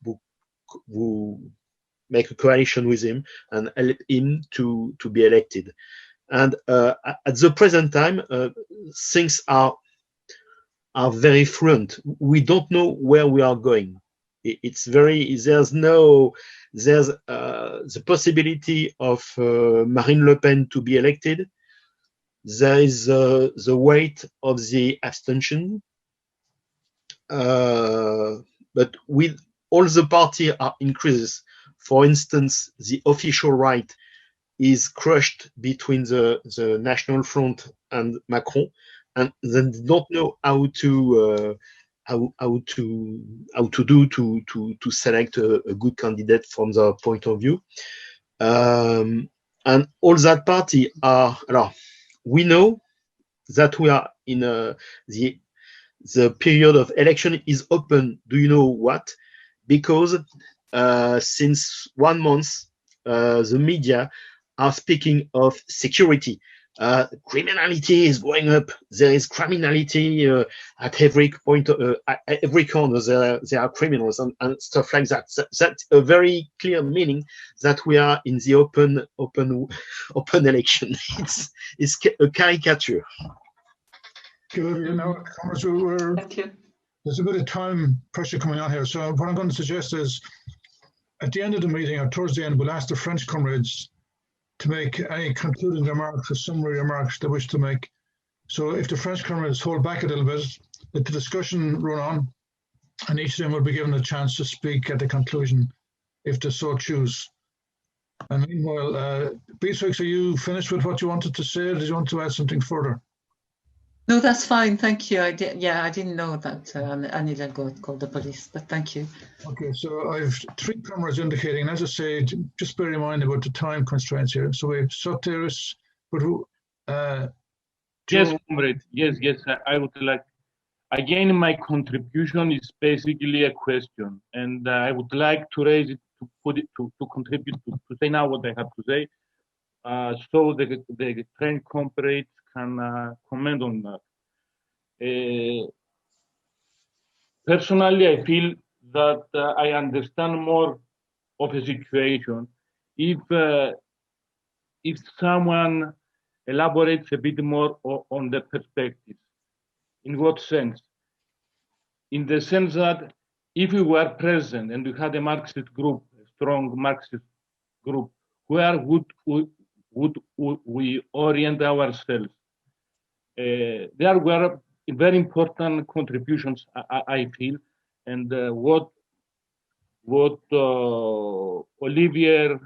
make a coalition with him and help him to be elected. And at the present time, things are very fluent. We don't know where we are going. There's the possibility of Marine Le Pen to be elected. There is the weight of the abstention. But with all the party are increases, for instance, the official right is crushed between the National Front and Macron, and they don't know how to select a good candidate from their point of view. And all that party are, we know that we are in the period of election is open. Do you know what? Because since 1 month, the media are speaking of security. Criminality is going up. There is criminality at every point, at every corner. There are criminals and stuff like that. That's a very clear meaning that we are in the open election. It's a caricature. Good. Thank you. There's a bit of time pressure coming on here. So what I'm going to suggest is, at the end of the meeting, or towards the end, we'll ask the French comrades to make any concluding remarks or summary remarks they wish to make. So if the French comrades hold back a little bit, let the discussion run on, and each of them will be given a chance to speak at the conclusion, if they so choose. And meanwhile, Beatrix, are you finished with what you wanted to say, or did you want to add something further? No, that's fine. Thank you. I didn't know that Anne Hidalgo called the police, but thank you. Okay, so I have 3 comrades indicating, and as I say, just bear in mind about the time constraints here. So we have Sotiris, but who? Yes, comrade. Yes. I would like. Again, my contribution is basically a question, and I would like to raise it, to contribute to say now what I have to say, so the French comrades can comment on that. Personally, I feel that I understand more of a situation if someone elaborates a bit more on the perspectives. In what sense? In the sense that if we were present and we had a Marxist group, a strong Marxist group, where would we orient ourselves? There were very important contributions, I feel, and what Olivier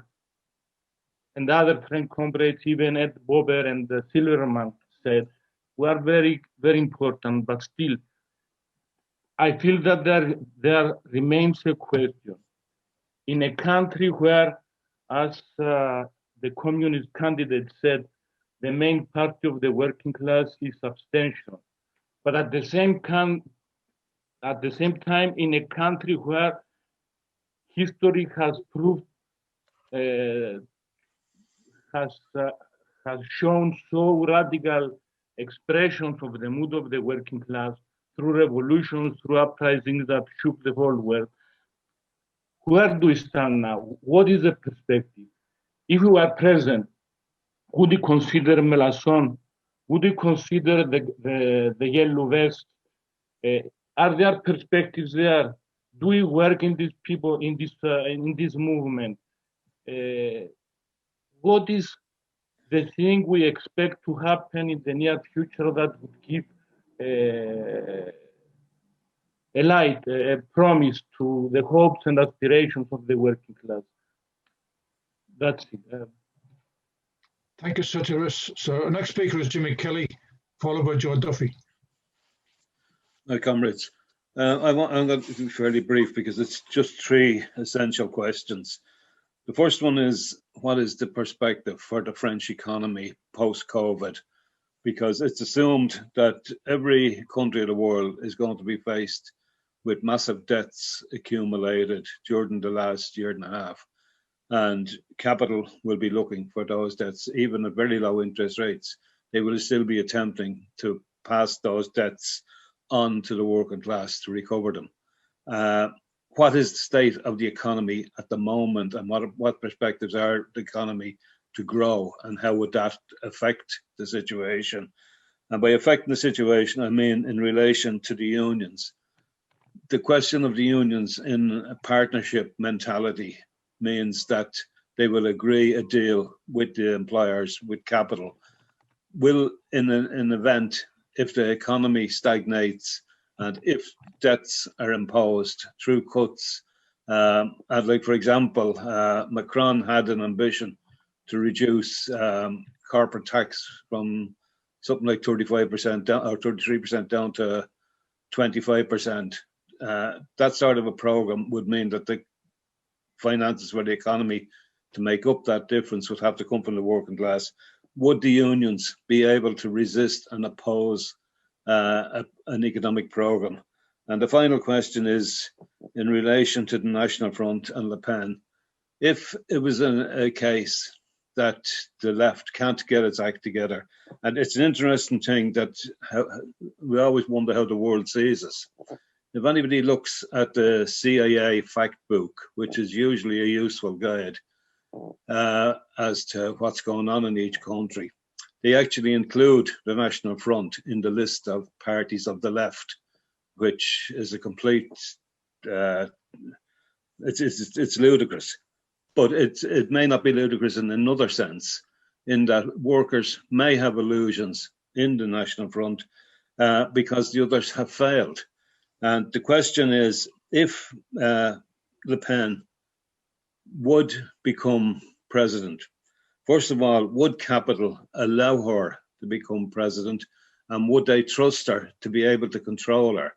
and other French comrades, even Ed Bober and Silverman said, were very, very important. But still, I feel that there remains a question. In a country where, as the communist candidate said, the main party of the working class is abstention. But at the same time, in a country where history has proved, has shown so radical expressions of the mood of the working class through revolutions, through uprisings that shook the whole world. Where do we stand now? What is the perspective? If we were present, would you consider Mélenchon? Would you consider the Yellow Vest? Are there perspectives there? Do we work in these people in this movement? What is the thing we expect to happen in the near future that would give a light, a promise to the hopes and aspirations of the working class? That's it. Thank you, Sotiris. So our next speaker is Jimmy Kelly, followed by Joe Duffy. No, comrades. I'm going to be fairly brief because it's just three essential questions. The first one is, what is the perspective for the French economy post-COVID? Because it's assumed that every country of the world is going to be faced with massive debts accumulated during the last year and a half. And capital will be looking for those debts, even at very low interest rates. They will still be attempting to pass those debts on to the working class to recover them. What is the state of the economy at the moment, and what perspectives are the economy to grow, and how would that affect the situation? And by affecting the situation, I mean in relation to the unions. The question of the unions in a partnership mentality means that they will agree a deal with the employers, with capital. Will, in an event, if the economy stagnates and if debts are imposed through cuts, and like, for example, Macron had an ambition to reduce corporate tax from something like 35% down, or 33% down to 25%. That sort of a program would mean that the finances for the economy to make up that difference would have to come from the working class. Would the unions be able to resist and oppose an economic program? And the final question is in relation to the National Front and Le Pen. If it was a case that the left can't get its act together, and it's an interesting thing that we always wonder how the world sees us. If anybody looks at the CIA fact book, which is usually a useful guide as to what's going on in each country, they actually include the National Front in the list of parties of the left, which is a complete, it's ludicrous. But it may not be ludicrous in another sense, in that workers may have illusions in the National Front because the others have failed. And the question is, if Le Pen would become president, first of all, would capital allow her to become president? And would they trust her to be able to control her?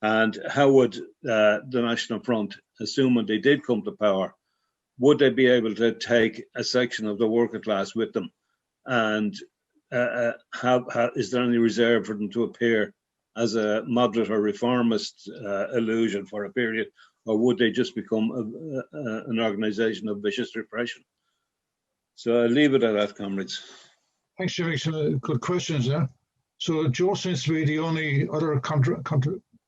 And how would the National Front, assuming they did come to power, would they be able to take a section of the working class with them? And is there any reserve for them to appear as a moderate or reformist illusion for a period? Or would they just become an organization of vicious repression? So I'll leave it at that, comrades. Thanks, Jimmy. Some good questions there. So Joe seems to be the only other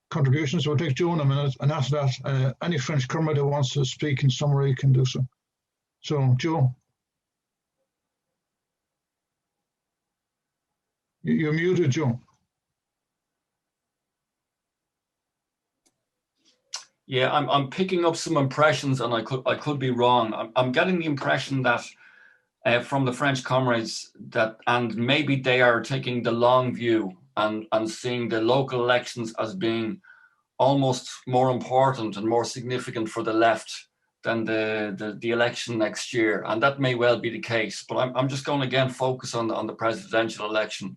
contributions. So we'll take Joe in a minute, and after that, any French comrade who wants to speak in summary can do so. So, Joe. You're muted, Joe. Yeah, I'm picking up some impressions, and I could be wrong. I'm getting the impression that from the French comrades and maybe they are taking the long view and seeing the local elections as being almost more important and more significant for the left than the election next year, and that may well be the case. But I'm just going to again focus on the presidential election.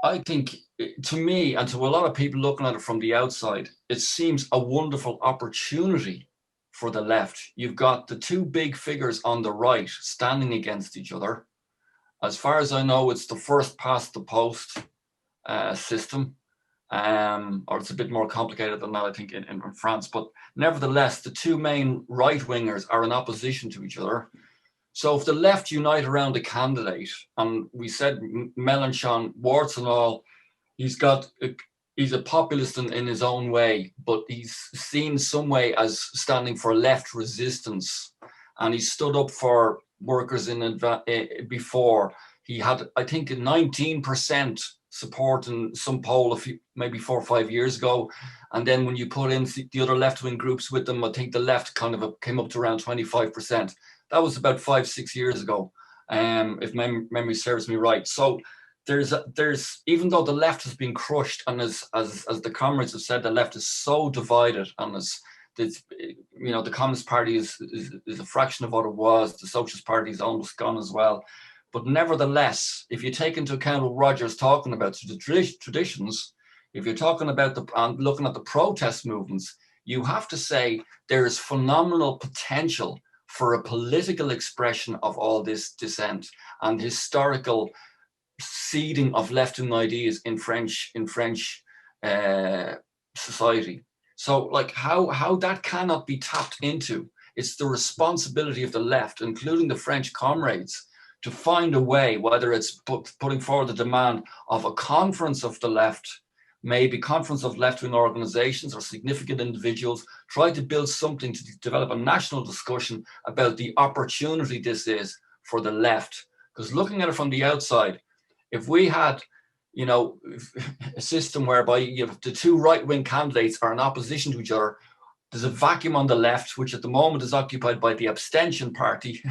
I think, to me and to a lot of people looking at it from the outside, it seems a wonderful opportunity for the left. You've got the two big figures on the right standing against each other. As far as I know, it's the first past the post system, or it's a bit more complicated than that, I think, in France. But nevertheless, the two main right-wingers are in opposition to each other. So if the left unite around a candidate, and we said Mélenchon, warts and all, he's a populist in his own way, but he's seen some way as standing for left resistance, and he stood up for workers before. He had, I think, 19% support in some poll maybe 4 or 5 years ago, and then when you put in the other left-wing groups with them, I think the left kind of came up to around 25%. That was about 5-6 years ago, if memory serves me right. So there's even though the left has been crushed, and as the comrades have said, the left is so divided, and the Communist Party is a fraction of what it was. The Socialist Party is almost gone as well. But nevertheless, if you take into account what Roger's talking about, so the traditions, If you're talking about looking at the protest movements, you have to say there is phenomenal potential for a political expression of all this dissent and historical seeding of left-wing ideas in French society. So, like, how that cannot be tapped into, it's the responsibility of the left, including the French comrades, to find a way, whether it's putting forward the demand of a conference of the left, maybe conference of left-wing organizations or significant individuals, try to build something to develop a national discussion about the opportunity this is for the left. Because looking at it from the outside, if we had, you know, a system whereby you have the two right-wing candidates are in opposition to each other, there's a vacuum on the left, which at the moment is occupied by the abstention party,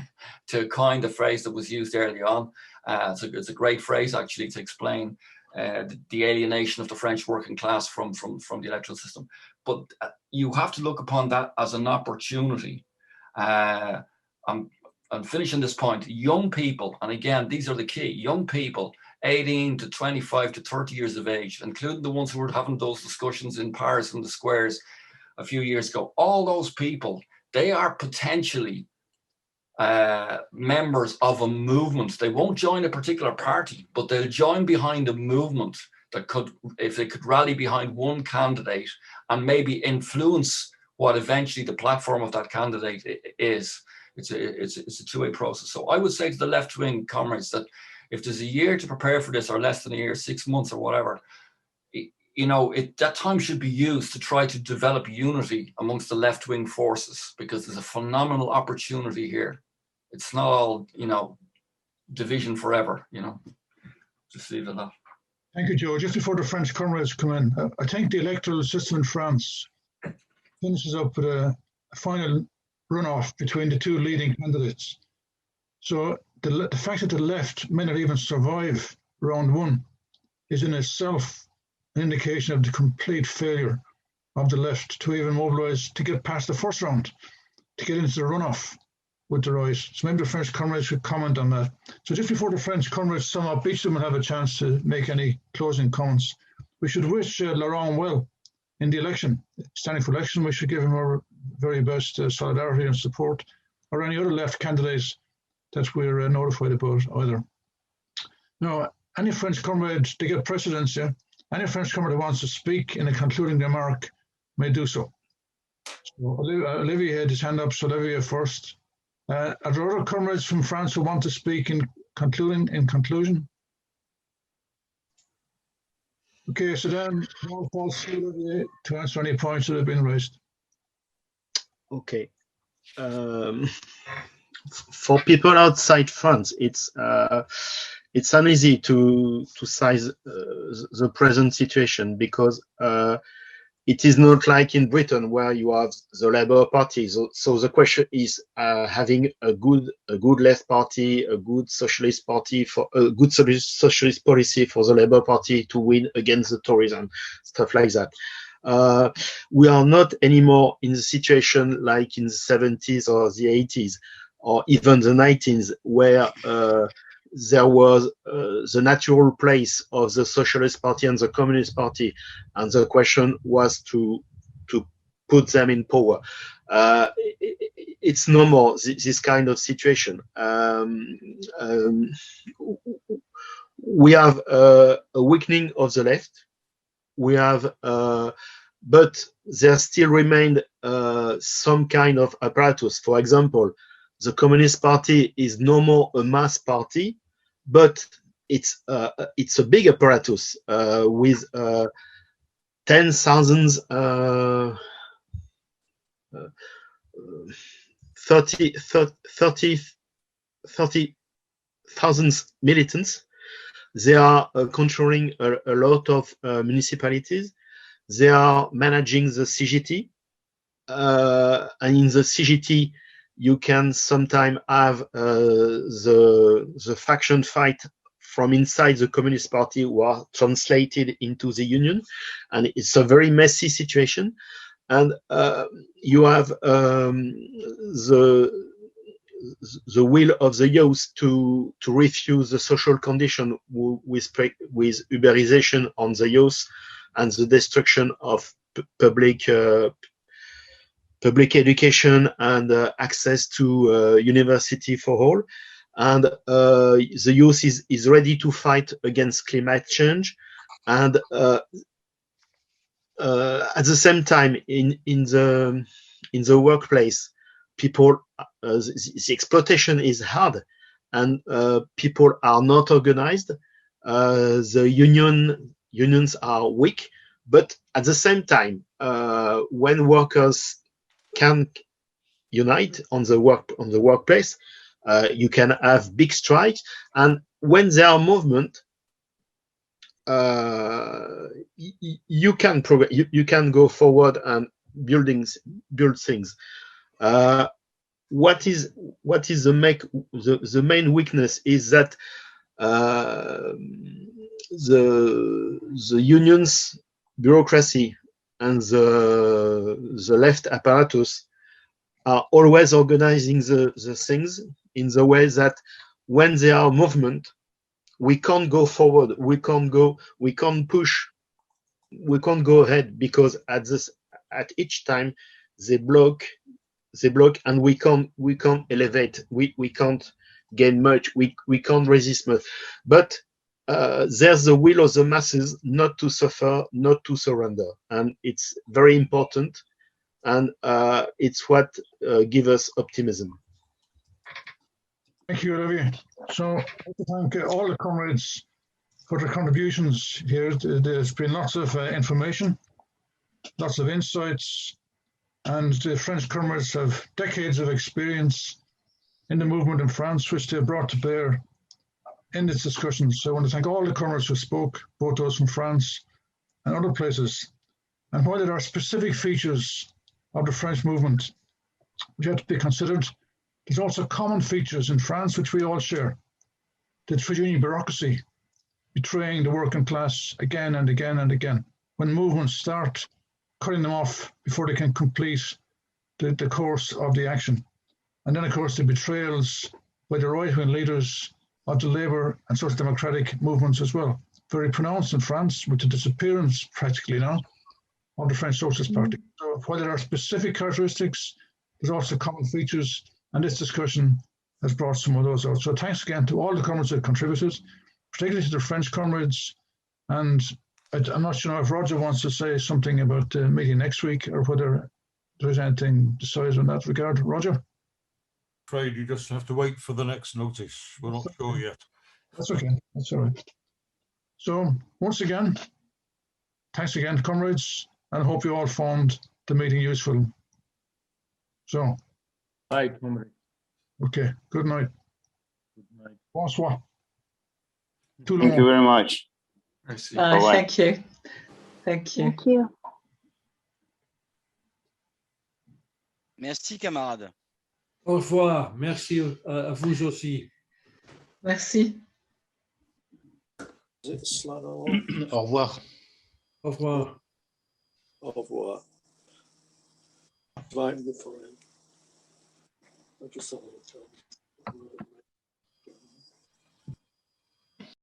to coin the phrase that was used early on. It's a great phrase, actually, to explain the alienation of the French working class from the electoral system. But you have to look upon that as an opportunity. I'm finishing this point. Young people, and again, these are the key, young people, 18 to 25 to 30 years of age, including the ones who were having those discussions in Paris in the squares a few years ago, all those people, they are potentially members of a movement. They won't join a particular party, but they'll join behind a movement that could, if they could rally behind one candidate and maybe influence what eventually the platform of that candidate is. It's a two-way process. So I would say to the left-wing comrades that if there's a year to prepare for this, or less than a year, 6 months or whatever, you know, that time should be used to try to develop unity amongst the left-wing forces, because there's a phenomenal opportunity here. It's not all, you know, division forever, you know. Just leave it at that. Thank you, Joe. Just before the French comrades come in, I think the electoral system in France finishes up with a final runoff between the two leading candidates. So the fact that the left may not even survive round one is in itself an indication of the complete failure of the left to even mobilize to get past the first round, to get into the runoff with the right. So maybe the French comrades should comment on that. So just before the French comrades sum up, each of them will have a chance to make any closing comments. We should wish Laurent well in the election, standing for election. We should give him our very best solidarity and support, or any other left candidates that we're notified about either. Now, any French comrade, they get precedence, yeah? Any French comrade who wants to speak in a concluding remark may do so. So Olivier had his hand up, so Olivier first. Are there other comrades from France who want to speak in conclusion? Okay, so then Paul falls to Olivier to answer any points that have been raised. Okay. For people outside France, it's uneasy to size the present situation, because it is not like in Britain where you have the Labour Party. So the question is having a good left party, a good socialist party, for a good socialist policy for the Labour Party to win against the Tories and stuff like that. We are not anymore in the situation like in the 70s or the 80s or even the 90s, where there was the natural place of the Socialist Party and the Communist Party, and the question was to put them in power. It's no more this kind of situation. We have a weakening of the left. We have, but there still remained some kind of apparatus. For example, the Communist Party is no more a mass party, but it's a big apparatus with 10,000, 30,000 militants. They are controlling a lot of municipalities. They are managing the CGT, and in the CGT, you can sometimes have the faction fight from inside the Communist Party who are translated into the Union, and it's a very messy situation. And you have the will of the youth to refuse the social condition with Uberization on the youth, and the destruction of public education and access to university for all. And the youth is ready to fight against climate change. And at the same time, in the workplace, people, the exploitation is hard, and people are not organized. The unions are weak, but at the same time, when workers can unite on the workplace, you can have big strikes, and when there are movement, you can go forward and build things. What is the main weakness is that the unions bureaucracy and the left apparatus are always organizing the things in the way that when there are movement, we can't go forward, we can't push, we can't go ahead, because at each time they block, and we can't elevate, we can't gain much, we can't resist much. But there's the will of the masses not to suffer, not to surrender, and it's very important, and it's what gives us optimism. Thank you, Olivier. So I'd like to thank all the comrades for their contributions here. There's been lots of information, lots of insights, and the French comrades have decades of experience in the movement in France, which they brought to bear in this discussion. So I want to thank all the comrades who spoke, both those from France and other places. And while there are specific features of the French movement which have to be considered, there's also common features in France which we all share. The trade union bureaucracy betraying the working class again and again and again. When movements start, cutting them off before they can complete the course of the action. And then, of course, the betrayals by the right-wing leaders of the Labour and social democratic movements as well. Very pronounced in France, with the disappearance practically now of the French Socialist Party. So while there are specific characteristics, there's also common features, and this discussion has brought some of those out. So thanks again to all the comrades that contributed, particularly to the French comrades. And I'm not sure if Roger wants to say something about the meeting next week, or whether there's anything decided in that regard. Roger? Afraid you just have to wait for the next notice. We're not sure yet. That's okay. That's all right. So once again, thanks again, comrades, and I hope you all found the meeting useful. So. Bye, comrade. Okay. Good night. Good night. Bonsoir. Thank you very much. Thank you. Thank you. Thank you. Merci, camarades. Au revoir. Merci à vous aussi. Merci. Au revoir. Au revoir. Au revoir. Right in the forehead. I just saw it.